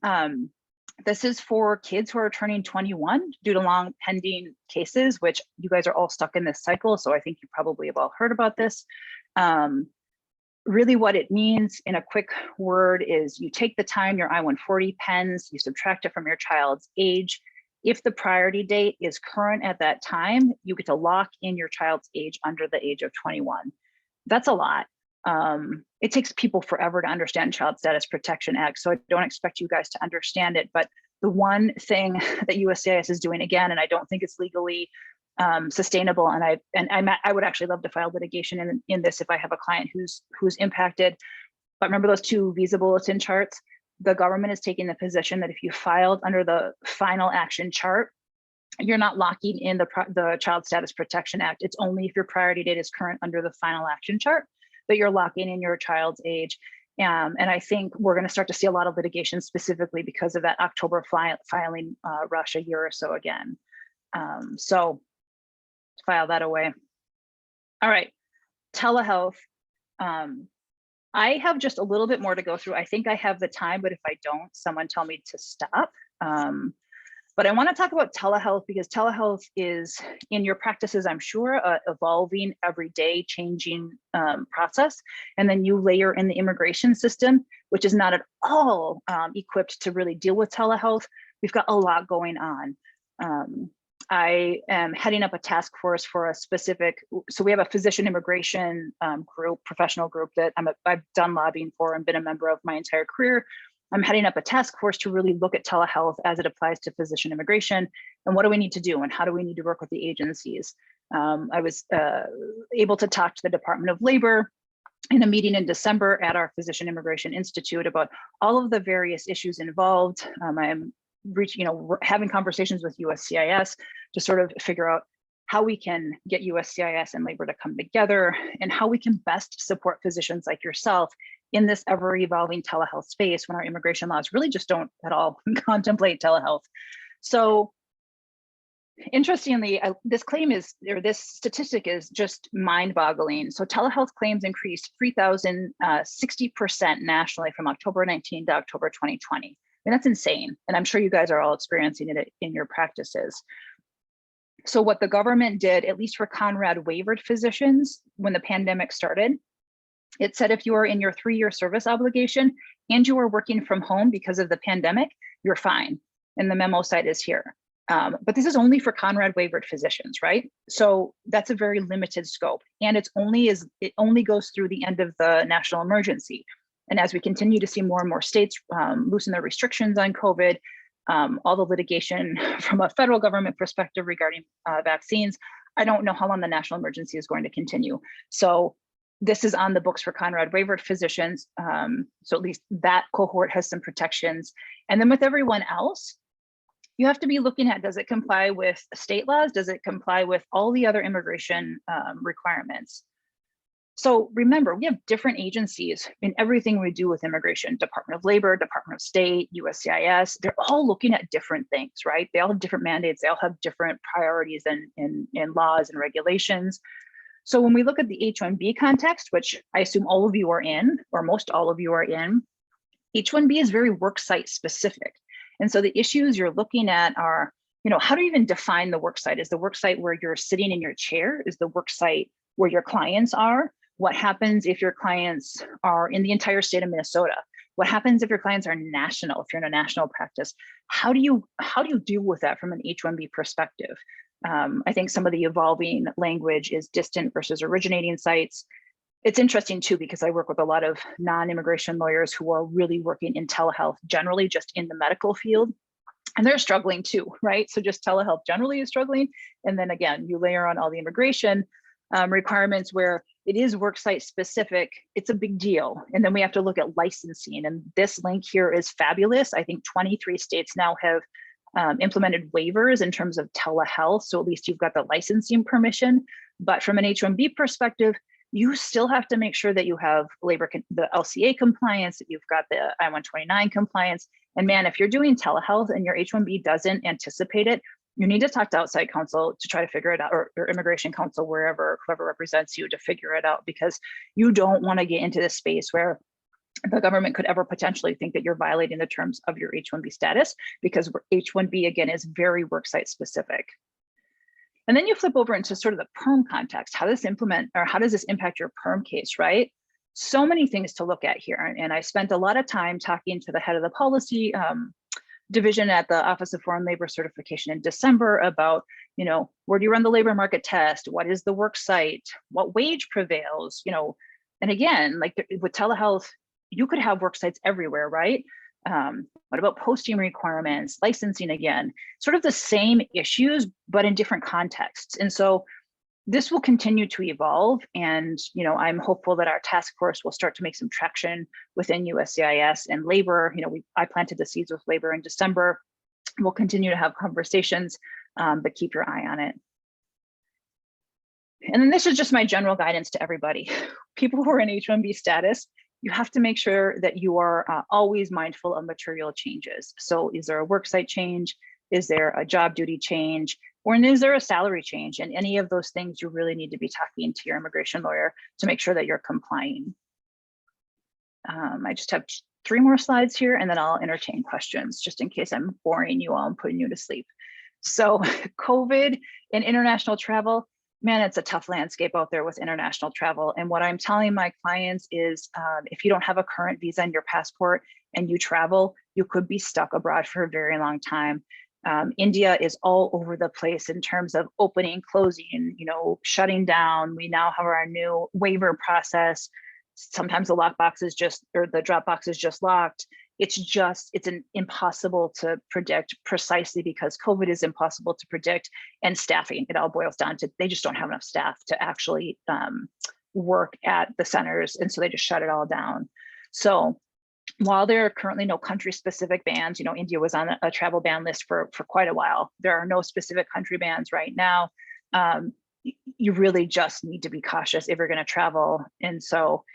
This is for kids who are turning 21 due to long pending cases, which you guys are all stuck in this cycle. So I think you probably have all heard about this. Really what it means in a quick word is you take the time your I-140 pens, you subtract it from your child's age. If the priority date is current at that time, you get to lock in your child's age under the age of 21. That's a lot. It takes people forever to understand Child Status Protection Act, so I don't expect you guys to understand it. But the one thing that USCIS is doing again, and I don't think it's legally sustainable, and I would actually love to file litigation in this if I have a client who's impacted. But remember those two visa bulletin charts? The government is taking the position that if you filed under the final action chart, you're not locking in the Child Status Protection Act. It's only if your priority date is current under the final action chart that you're locking in your child's age. And I think we're going to start to see a lot of litigation specifically because of that October filing rush a year or so again. So file that away. All right, telehealth. I have just a little bit more to go through. I think I have the time, but if I don't, someone tell me to stop. But I want to talk about telehealth because telehealth is in your practices, I'm sure, evolving every day, changing process. And then you layer in the immigration system, which is not at all equipped to really deal with telehealth. We've got a lot going on. I am heading up a task force for a specific, so we have a physician immigration group, professional group that I've done lobbying for and been a member of my entire career. I'm heading up a task force to really look at telehealth as it applies to physician immigration and what do we need to do and how do we need to work with the agencies. I was able to talk to the Department of Labor in a meeting in December at our Physician Immigration Institute about all of the various issues involved. I'm having conversations with USCIS to sort of figure out how we can get USCIS and labor to come together and how we can best support physicians like yourself in this ever evolving telehealth space when our immigration laws really just don't at all contemplate telehealth. So interestingly, this statistic is just mind boggling. So telehealth claims increased 3,060% nationally from October 19 to October 2020. And that's insane. And I'm sure you guys are all experiencing it in your practices. So what the government did, at least for Conrad waivered physicians, when the pandemic started, it said if you are in your 3-year service obligation and you are working from home because of the pandemic, you're fine. And the memo site is here. But this is only for Conrad waivered physicians, right? So that's a very limited scope. And it only goes through the end of the national emergency. And as we continue to see more and more states loosen their restrictions on COVID, all the litigation from a federal government perspective regarding vaccines, I don't know how long the national emergency is going to continue. So this is on the books for Conrad waivered physicians. So at least that cohort has some protections. And then with everyone else, you have to be looking at, does it comply with state laws? Does it comply with all the other immigration requirements? So remember, we have different agencies in everything we do with immigration: Department of Labor, Department of State, USCIS. They're all looking at different things, right? They all have different mandates. They all have different priorities in laws and regulations. So when we look at the H1b context, which I assume all of you are in, or most all of you are in, H1b is very worksite specific. And so the issues you're looking at are, how do you even define the worksite? Is the worksite where you're sitting in your chair? Is the worksite where your clients are? What happens if your clients are in the entire state of Minnesota? What happens if your clients are national, if you're in a national practice? How do you deal with that from an H1b perspective? I think some of the evolving language is distant versus originating sites. It's interesting too, because I work with a lot of non-immigration lawyers who are really working in telehealth, generally just in the medical field. And they're struggling too, right? So just telehealth generally is struggling. And then again, you layer on all the immigration requirements where it is worksite specific, it's a big deal. And then we have to look at licensing. And this link here is fabulous. I think 23 states now have implemented waivers in terms of telehealth. So at least you've got the licensing permission. But from an H1b perspective, you still have to make sure that you have the LCA compliance, that you've got the I-129 compliance. And man, if you're doing telehealth and your H1b doesn't anticipate it, you need to talk to outside counsel to try to figure it out, or immigration counsel, whoever represents you, to figure it out, because you don't want to get into this space where the government could ever potentially think that you're violating the terms of your H1b status, because H1b, again, is very worksite specific. And then you flip over into sort of the perm context. How does this impact your perm case, right? So many things to look at here. And I spent a lot of time talking to the head of the policy division at the Office of Foreign Labor Certification in December about, where do you run the labor market test? What is the work site? What wage prevails? And again, like with telehealth, you could have work sites everywhere, right? What about posting requirements, licensing, again, sort of the same issues, but in different contexts. And so this will continue to evolve. And, I'm hopeful that our task force will start to make some traction within USCIS and labor. I planted the seeds with labor in December. We'll continue to have conversations, but keep your eye on it. And then this is just my general guidance to everybody. People who are in H1b status, you have to make sure that you are always mindful of material changes. So is there a worksite change? Is there a job duty change? Or is there a salary change? And any of those things, you really need to be talking to your immigration lawyer to make sure that you're complying. I just have 3 more slides here, and then I'll entertain questions just in case I'm boring you all and putting you to sleep. So COVID and international travel, man, it's a tough landscape out there with international travel. And what I'm telling my clients is if you don't have a current visa in your passport and you travel, you could be stuck abroad for a very long time. India is all over the place in terms of opening, closing, shutting down. We now have our new waiver process. Sometimes the lockbox is the drop box is just locked. It's impossible to predict, precisely because COVID is impossible to predict, and staffing. It all boils down to they just don't have enough staff to actually work at the centers, and so they just shut it all down. So while there are currently no country-specific bans, India was on a travel ban list for quite a while. There are no specific country bans right now. You really just need to be cautious if you're going to travel. And so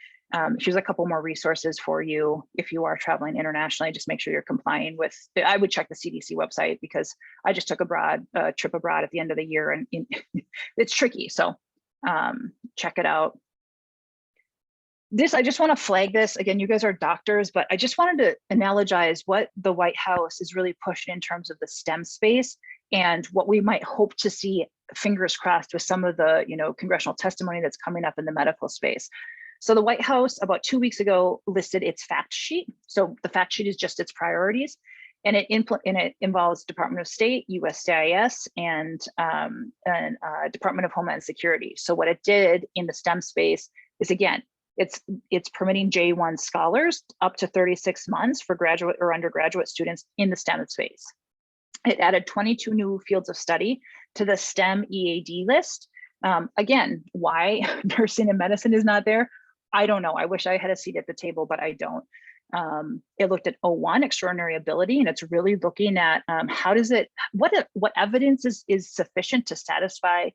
here's a couple more resources for you if you are traveling internationally. Just make sure you're complying with. I would check the CDC website, because I just took a trip abroad at the end of the year, and it's tricky. So check it out. I just want to flag this again. You guys are doctors, but I just wanted to analogize what the White House is really pushing in terms of the STEM space and what we might hope to see, fingers crossed, with some of the congressional testimony that's coming up in the medical space. So the White House about 2 weeks ago listed its fact sheet. So the fact sheet is just its priorities, and it involves Department of State, USCIS, and Department of Homeland Security. So what it did in the STEM space is, again, it's permitting J1 scholars up to 36 months for graduate or undergraduate students in the STEM space. It added 22 new fields of study to the STEM EAD list. Again, why nursing and medicine is not there, I don't know. I wish I had a seat at the table, but I don't. It looked at O1, extraordinary ability, and it's really looking at what evidence is sufficient to satisfy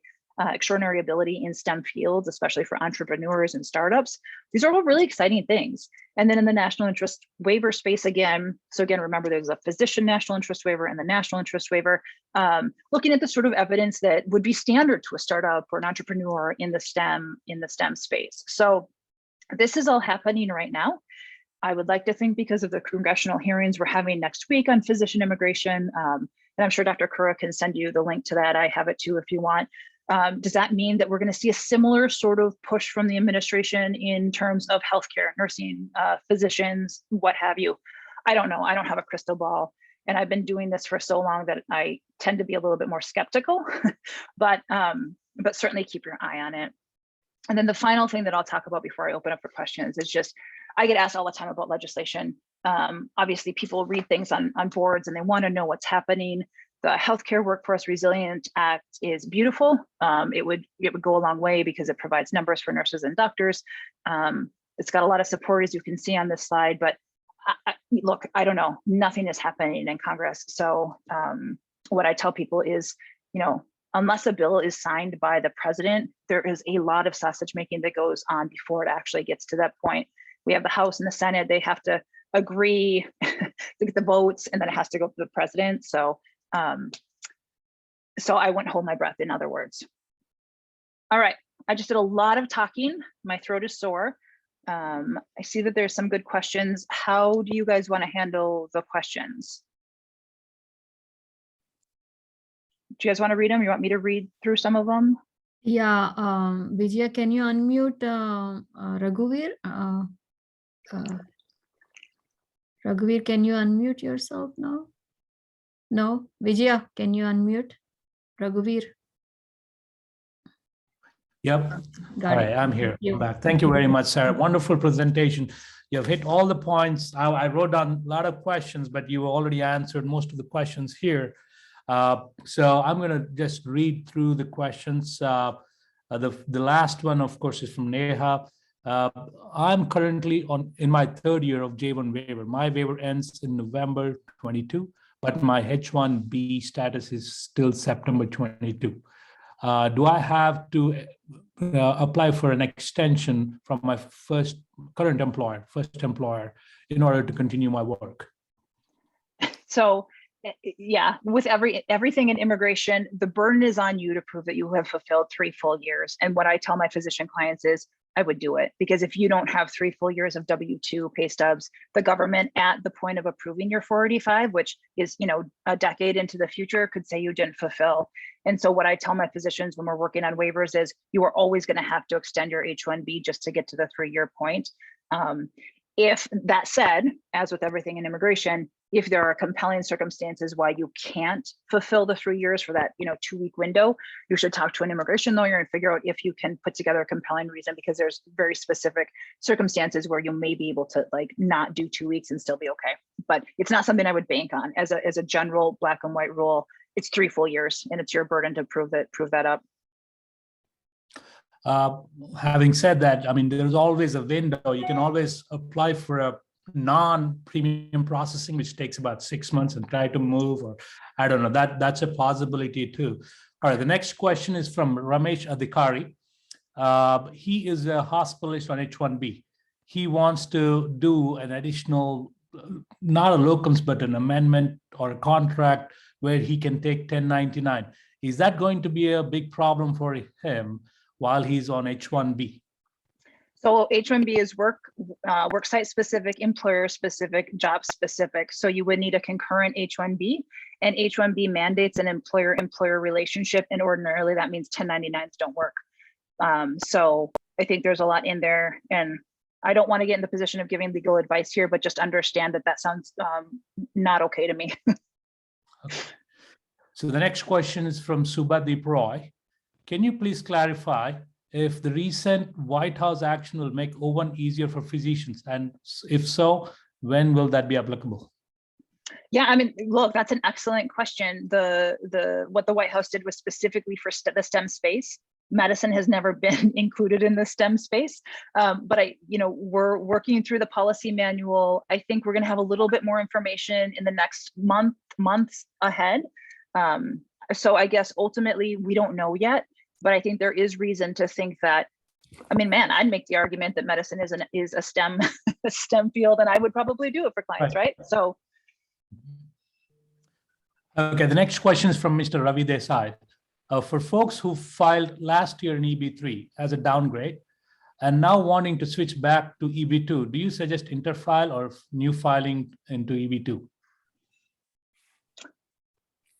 extraordinary ability in STEM fields, especially for entrepreneurs and startups. These are all really exciting things. And then in the national interest waiver space, again, remember there's a physician national interest waiver and the national interest waiver, looking at the sort of evidence that would be standard to a startup or an entrepreneur in the STEM space. So this is all happening right now. I would like to think because of the congressional hearings we're having next week on physician immigration, and I'm sure Dr. Kura can send you the link to that. I have it too if you want. Does that mean that we're going to see a similar sort of push from the administration in terms of healthcare, nursing, physicians, what have you? I don't know. I don't have a crystal ball. And I've been doing this for so long that I tend to be a little bit more skeptical, but certainly keep your eye on it. And then the final thing that I'll talk about before I open up for questions is just, I get asked all the time about legislation. Obviously, people read things on boards and they want to know what's happening. The Healthcare Workforce Resilience Act is beautiful. It would go a long way because it provides numbers for nurses and doctors. It's got a lot of support, as you can see on this slide, but look, I don't know, nothing is happening in Congress. So what I tell people is, unless a bill is signed by the president, there is a lot of sausage making that goes on before it actually gets to that point. We have the House and the Senate, they have to agree to get the votes, and then it has to go to the president. So I wouldn't hold my breath, in other words. All right, I just did a lot of talking. My throat is sore. I see that there's some good questions. How do you guys want to handle the questions? Do you guys want to read them? You want me to read through some of them? Yeah, Vijaya, can you unmute Raghuveer? Raghuveer, can you unmute yourself now? No, Vijaya, can you unmute Raghuveer? Yep. Got All it. right, I'm here. Thank you. I'm back. Thank you very much, Sarah. Wonderful presentation. You have hit all the points. I wrote down a lot of questions, but you already answered most of the questions here. So I'm going to just read through the questions. The last one, of course, is from Neha. I'm currently in my third year of J1 waiver. My waiver ends in November 22, but my H1b status is still September 22. Do I have to apply for an extension from my first employer, in order to continue my work? So yeah, with everything in immigration, the burden is on you to prove that you have fulfilled 3 full years. And what I tell my physician clients is, I would do it, because if you don't have 3 full years of W-2 pay stubs, the government at the point of approving your 485, which is, you know, a decade into the future, could say you didn't fulfill. And so what I tell my physicians when we're working on waivers is, you are always going to have to extend your H1B just to get to the 3-year point. If that said, as with everything in immigration, if there are compelling circumstances why you can't fulfill the 3 years for that, you know, 2-week window, you should talk to an immigration lawyer and figure out if you can put together a compelling reason, because there's very specific circumstances where you may be able to like not do 2 weeks and still be okay. But it's not something I would bank on as a general black and white rule. It's 3 full years, and it's your burden to prove that up. Having said that, I mean, there's always a window. You can always apply for a non-premium processing, which takes about 6 months, and try to move, or I don't know, that's a possibility too. All right, the next question is from Ramesh Adhikari. He is a hospitalist on H1B. He wants to do an additional, not a locums, but an amendment or a contract where he can take 1099. Is that going to be a big problem for him while he's on H1B? So H1B is work site specific, employer specific, job specific. So you would need a concurrent H1B, and H1B mandates an employer-employer relationship, and ordinarily that means 1099s don't work. So I think there's a lot in there, and I don't want to get in the position of giving legal advice here, but just understand that sounds not okay to me. Okay. So the next question is from Subhadeep Roy. Can you please clarify if the recent White House action will make O1 easier for physicians? And if so, when will that be applicable? Yeah, I mean, look, that's an excellent question. What the White House did was specifically for the STEM space. Medicine has never been included in the STEM space, but we're working through the policy manual. I think we're going to have a little bit more information in the next months ahead. So I guess ultimately we don't know yet, but I think there is reason to think that, I mean, man, I'd make the argument that medicine is a STEM a STEM field, and I would probably do it for clients, right? So. Okay, the next question is from Mr. Ravi Desai. For folks who filed last year in EB3 as a downgrade and now wanting to switch back to EB2, do you suggest interfile or new filing into EB2?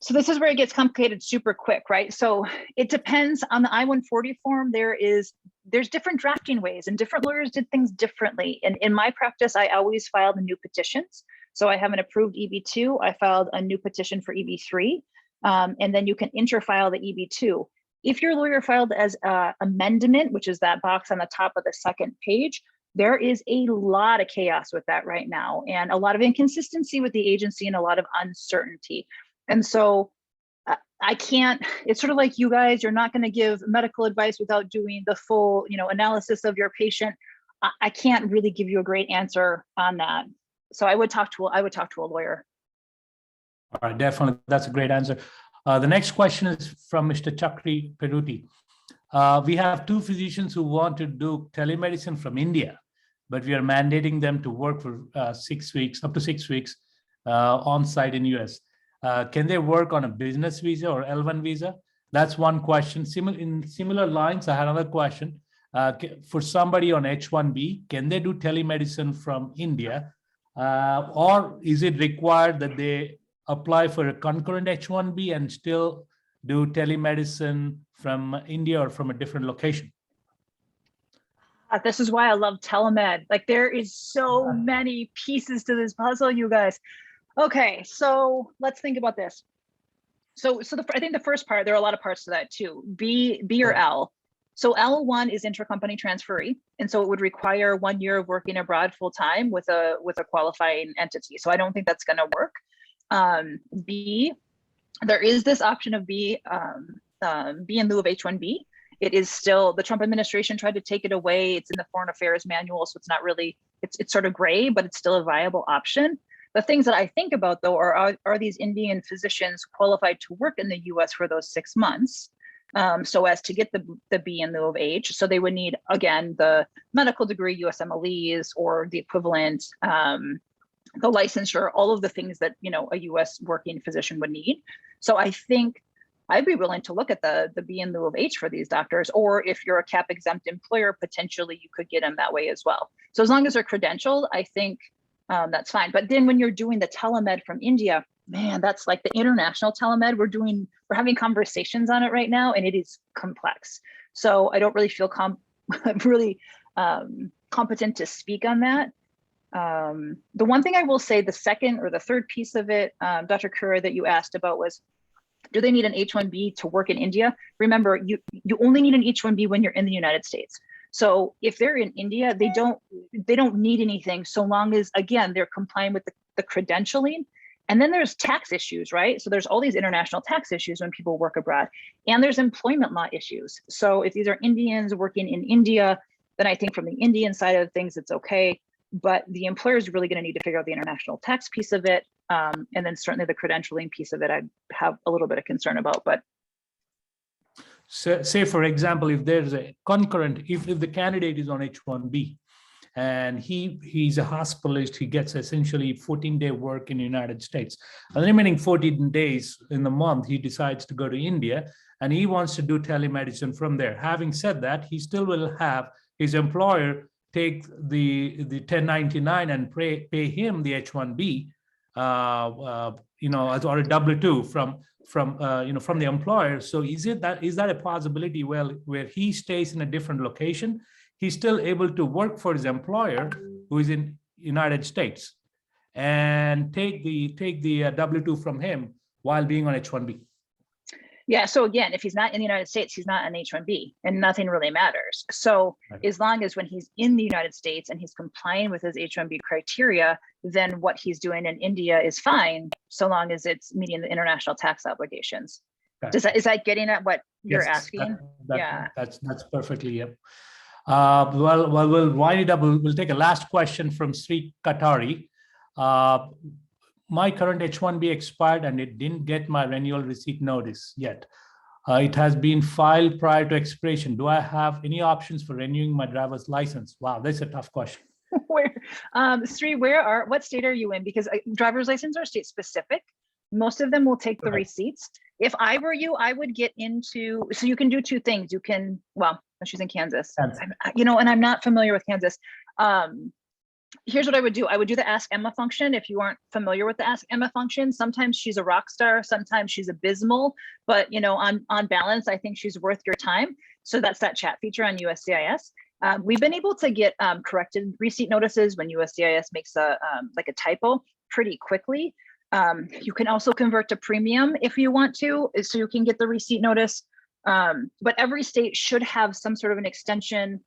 So this is where it gets complicated super quick, right? So it depends on the I-140 form. There's different drafting ways, and different lawyers did things differently. And in my practice, I always filed new petitions. So I have an approved EB2. I filed a new petition for EB3, and then you can interfile the EB2. If your lawyer filed as amendment, which is that box on the top of the second page, there is a lot of chaos with that right now, and a lot of inconsistency with the agency and a lot of uncertainty. And so I can't, it's sort of like you guys, you're not going to give medical advice without doing the full, analysis of your patient. I can't really give you a great answer on that. So I would talk to a lawyer. All right, definitely. That's a great answer. The next question is from Mr. Chakri Peruti. We have 2 physicians who want to do telemedicine from India, but we are mandating them to work for 6 weeks, up to 6 weeks on site in US. Can they work on a business visa or L1 visa? That's one question. In similar lines, I had another question. For somebody on H1b, can they do telemedicine from India? Or is it required that they apply for a concurrent H1b and still do telemedicine from India or from a different location? This is why I love telemed. Like, there is so many pieces to this puzzle, you guys. Okay, so let's think about this. So I think the first part, there are a lot of parts to that too. B or L. So L1 is intercompany transferee, and so it would require 1 year of working abroad full time with a qualifying entity. So I don't think that's going to work. B, there is this option of B in lieu of H1B. It is still, the Trump administration tried to take it away. It's in the Foreign Affairs Manual, so it's not really, it's sort of gray, but it's still a viable option. The things that I think about though are these Indian physicians qualified to work in the US for those 6 months, so as to get the B in lieu of H. So they would need, again, the medical degree, USMLEs, or the equivalent, the licensure, all of the things that, you know, a US working physician would need. So I think I'd be willing to look at the B in lieu of H for these doctors, or if you're a cap exempt employer, potentially you could get them that way as well. So as long as they're credentialed, I think that's fine. But then when you're doing the telemed from India, man, that's like the international telemed. We're having conversations on it right now, and it is complex. So I don't really feel competent to speak on that. The one thing I will say, the second or the third piece of it, Dr. Kura, that you asked about was, do they need an H1B to work in India? Remember, you only need an H1B when you're in the United States. So if they're in India, they don't need anything, so long as, again, they're complying with the credentialing. And then there's tax issues, right? So there's all these international tax issues when people work abroad, and there's employment law issues. So if these are Indians working in India, then I think from the Indian side of things, it's okay. But the employer is really going to need to figure out the international tax piece of it. And then certainly the credentialing piece of it, I have a little bit of concern about. But so, say, for example, if there's a concurrent, if the candidate is on H1B and he's a hospitalist, he gets essentially 14-day work in the United States. And the remaining 14 days in the month, he decides to go to India and he wants to do telemedicine from there. Having said that, he still will have his employer take the 1099 and pay him the H1B, you know, or a W-2 from the employer. So is that a possibility where he stays in a different location, he's still able to work for his employer who is in United States and take the W-2 from him while being on H1B? Yeah, so again, if he's not in the United States, he's not an H1B, and nothing really matters. So as long as when he's in the United States and he's complying with his H1B criteria, then what he's doing in India is fine, so long as it's meeting the international tax obligations. Okay. Is that getting at what you're asking? Yeah, that's perfectly, yep. Well, we'll wind it up. We'll take a last question from Sri Katari. My current H1B expired and it didn't get my renewal receipt notice yet. It has been filed prior to expiration. Do I have any options for renewing my driver's license? Wow, that's a tough question. Sri, what state are you in? Because driver's licenses are state specific. Most of them will take the receipts. If I were you, I would get into, so you can do two things. You can, well, she's in Kansas. You know, and I'm not familiar with Kansas. Here's what I would do. I would do the Ask Emma function. If you aren't familiar with the Ask Emma function, sometimes she's a rock star, sometimes she's abysmal, but you know, on balance, I think she's worth your time. So that's that chat feature on USCIS. We've been able to get corrected receipt notices when USCIS makes a like a typo pretty quickly. You can also convert to premium if you want to, so you can get the receipt notice. But every state should have some sort of an extension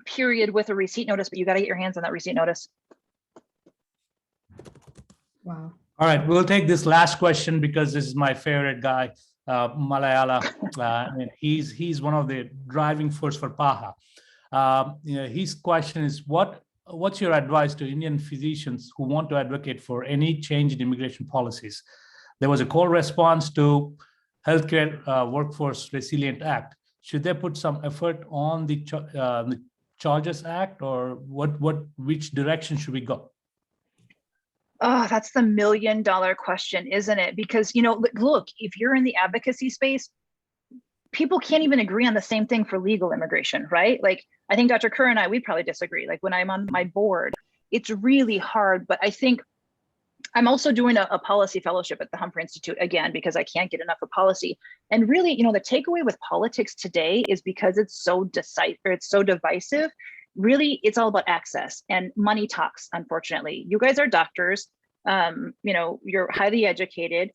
period with a receipt notice, but you got to get your hands on that receipt notice. Wow. All right, we'll take this last question because this is my favorite guy, Malayala. I mean, he's one of the driving force for PAHA. You know, his question is, what's your advice to Indian physicians who want to advocate for any change in immigration policies? There was a call response to Healthcare Workforce Resilient Act. Should they put some effort on the Charges Act, or which direction should we go? Oh, that's the $1 million question, isn't it? Because, you know, look, if you're in the advocacy space, people can't even agree on the same thing for legal immigration, right? Like, I think Dr. Kerr and I, we probably disagree. Like when I'm on my board, it's really hard, but I think I'm also doing a policy fellowship at the Humphrey Institute again, because I can't get enough of policy. And really, you know, the takeaway with politics today is because it's so divisive, really, it's all about access, and money talks, unfortunately. You guys are doctors, you know, you're highly educated.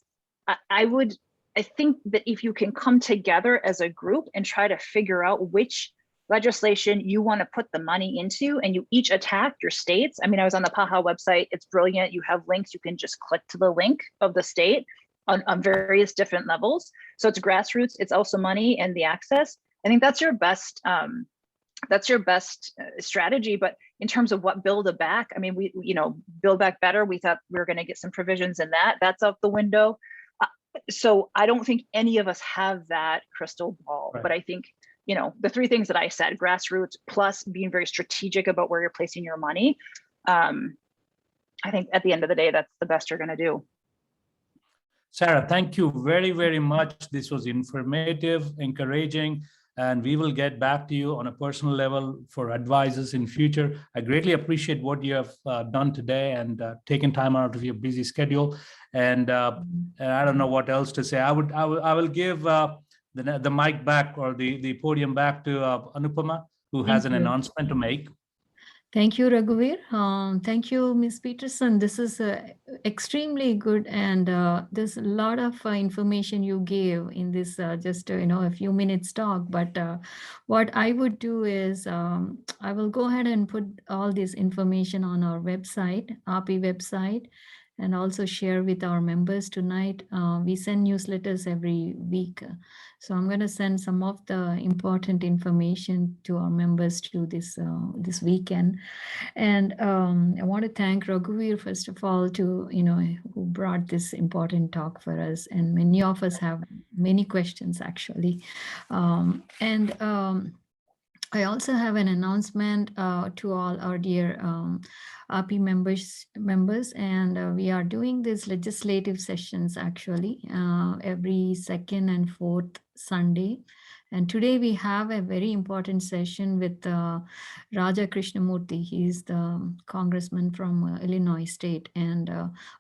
I think that if you can come together as a group and try to figure out which legislation you want to put the money into, and you each attack your states. I mean, I was on the PAHA website. It's brilliant. You have links. You can just click to the link of the state on various different levels. So it's grassroots. It's also money and the access. I think that's your best strategy. But in terms of what Build Back, I mean, you know, Build Back Better, we thought we were going to get some provisions in that. That's out the window. So I don't think any of us have that crystal ball, right. But I think, you know, the three things that I said, grassroots plus being very strategic about where you're placing your money. I think at the end of the day, that's the best you're going to do. Sarah, thank you very, very much. This was informative, encouraging, and we will get back to you on a personal level for advices in future. I greatly appreciate what you have done today and taken time out of your busy schedule. And I don't know what else to say. I will give the mic back, or the podium back to Anupama, who has an announcement to make. Thank you, Raghuveer. Thank you, Ms. Peterson. This is extremely good, and there's a lot of information you gave in this just you know, a few minutes talk. But what I would do is I will go ahead and put all this information on our website, RP website, and also share with our members tonight. We send newsletters every week. So I'm going to send some of the important information to our members to this weekend. And I want to thank Raghuveer, first of all, to, you know, who brought this important talk for us. And many of us have many questions, actually. I also have an announcement to all our dear RP members, and we are doing these legislative sessions actually every second and fourth Sunday. And today we have a very important session with Raja Krishnamurthy. He's the congressman from Illinois state. And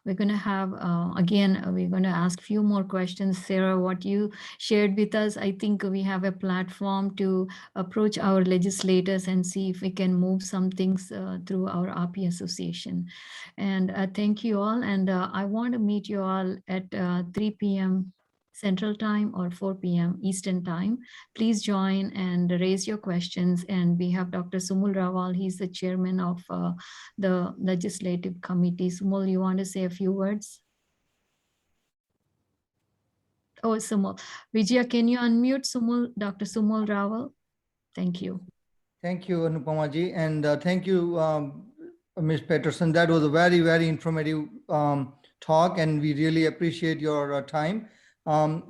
we're going to have, again, we're going to ask a few more questions. Sarah, what you shared with us, I think we have a platform to approach our legislators and see if we can move some things through our RP association. And thank you all. And I want to meet you all at 3 p.m. Central Time or 4 p.m. Eastern Time. Please join and raise your questions. And we have Dr. Sumul Rawal. He's the chairman of the legislative committee. Sumul, you want to say a few words? Oh, Sumul. Vijaya, can you unmute Sumul, Dr. Sumul Rawal? Thank you. Thank you, Anupamaji. And thank you, Ms. Peterson. That was a very, very informative talk, and we really appreciate your time.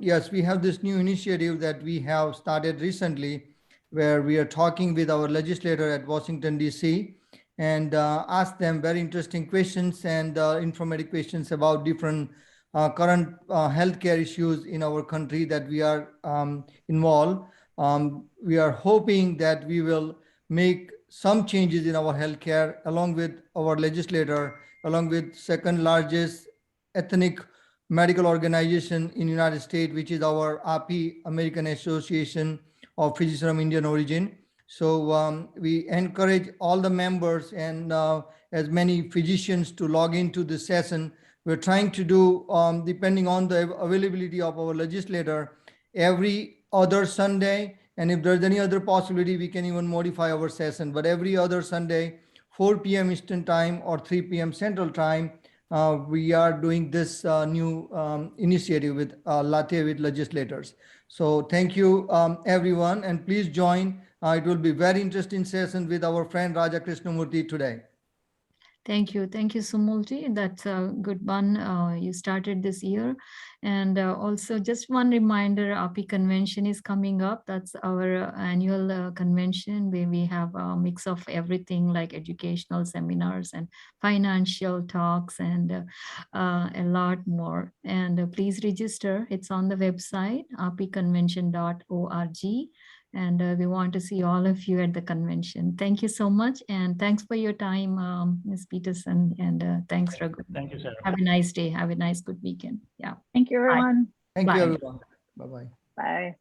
Yes, we have this new initiative that we have started recently, where we are talking with our legislator at Washington, D.C., and ask them very interesting questions and informative questions about different current healthcare issues in our country that we are involved. We are hoping that we will make some changes in our healthcare along with our legislator, along with second largest ethnic medical organization in the United States, which is our RP, American Association of Physicians of Indian Origin. So we encourage all the members and as many physicians to log into this session. We're trying to do, depending on the availability of our legislator, every other Sunday. And if there's any other possibility, we can even modify our session. But every other Sunday, 4 p.m. Eastern Time or 3 p.m. Central Time, we are doing this new initiative with Latte with legislators. So thank you, everyone, and please join. It will be very interesting session with our friend Raja Krishnamurthy today. Thank you. Thank you, Sumulji. That's a good one. You started this year. And also just one reminder, API convention is coming up. That's our annual convention where we have a mix of everything like educational seminars and financial talks and a lot more. And please register. It's on the website, apiconvention.org. And we want to see all of you at the convention. Thank you so much. And thanks for your time, Ms. Peterson. And thanks, Raghu. Thank you, Sarah. Have a nice day. Have a nice, good weekend. Yeah. Thank you, everyone. Thank Bye. you, everyone. Bye-bye. Bye.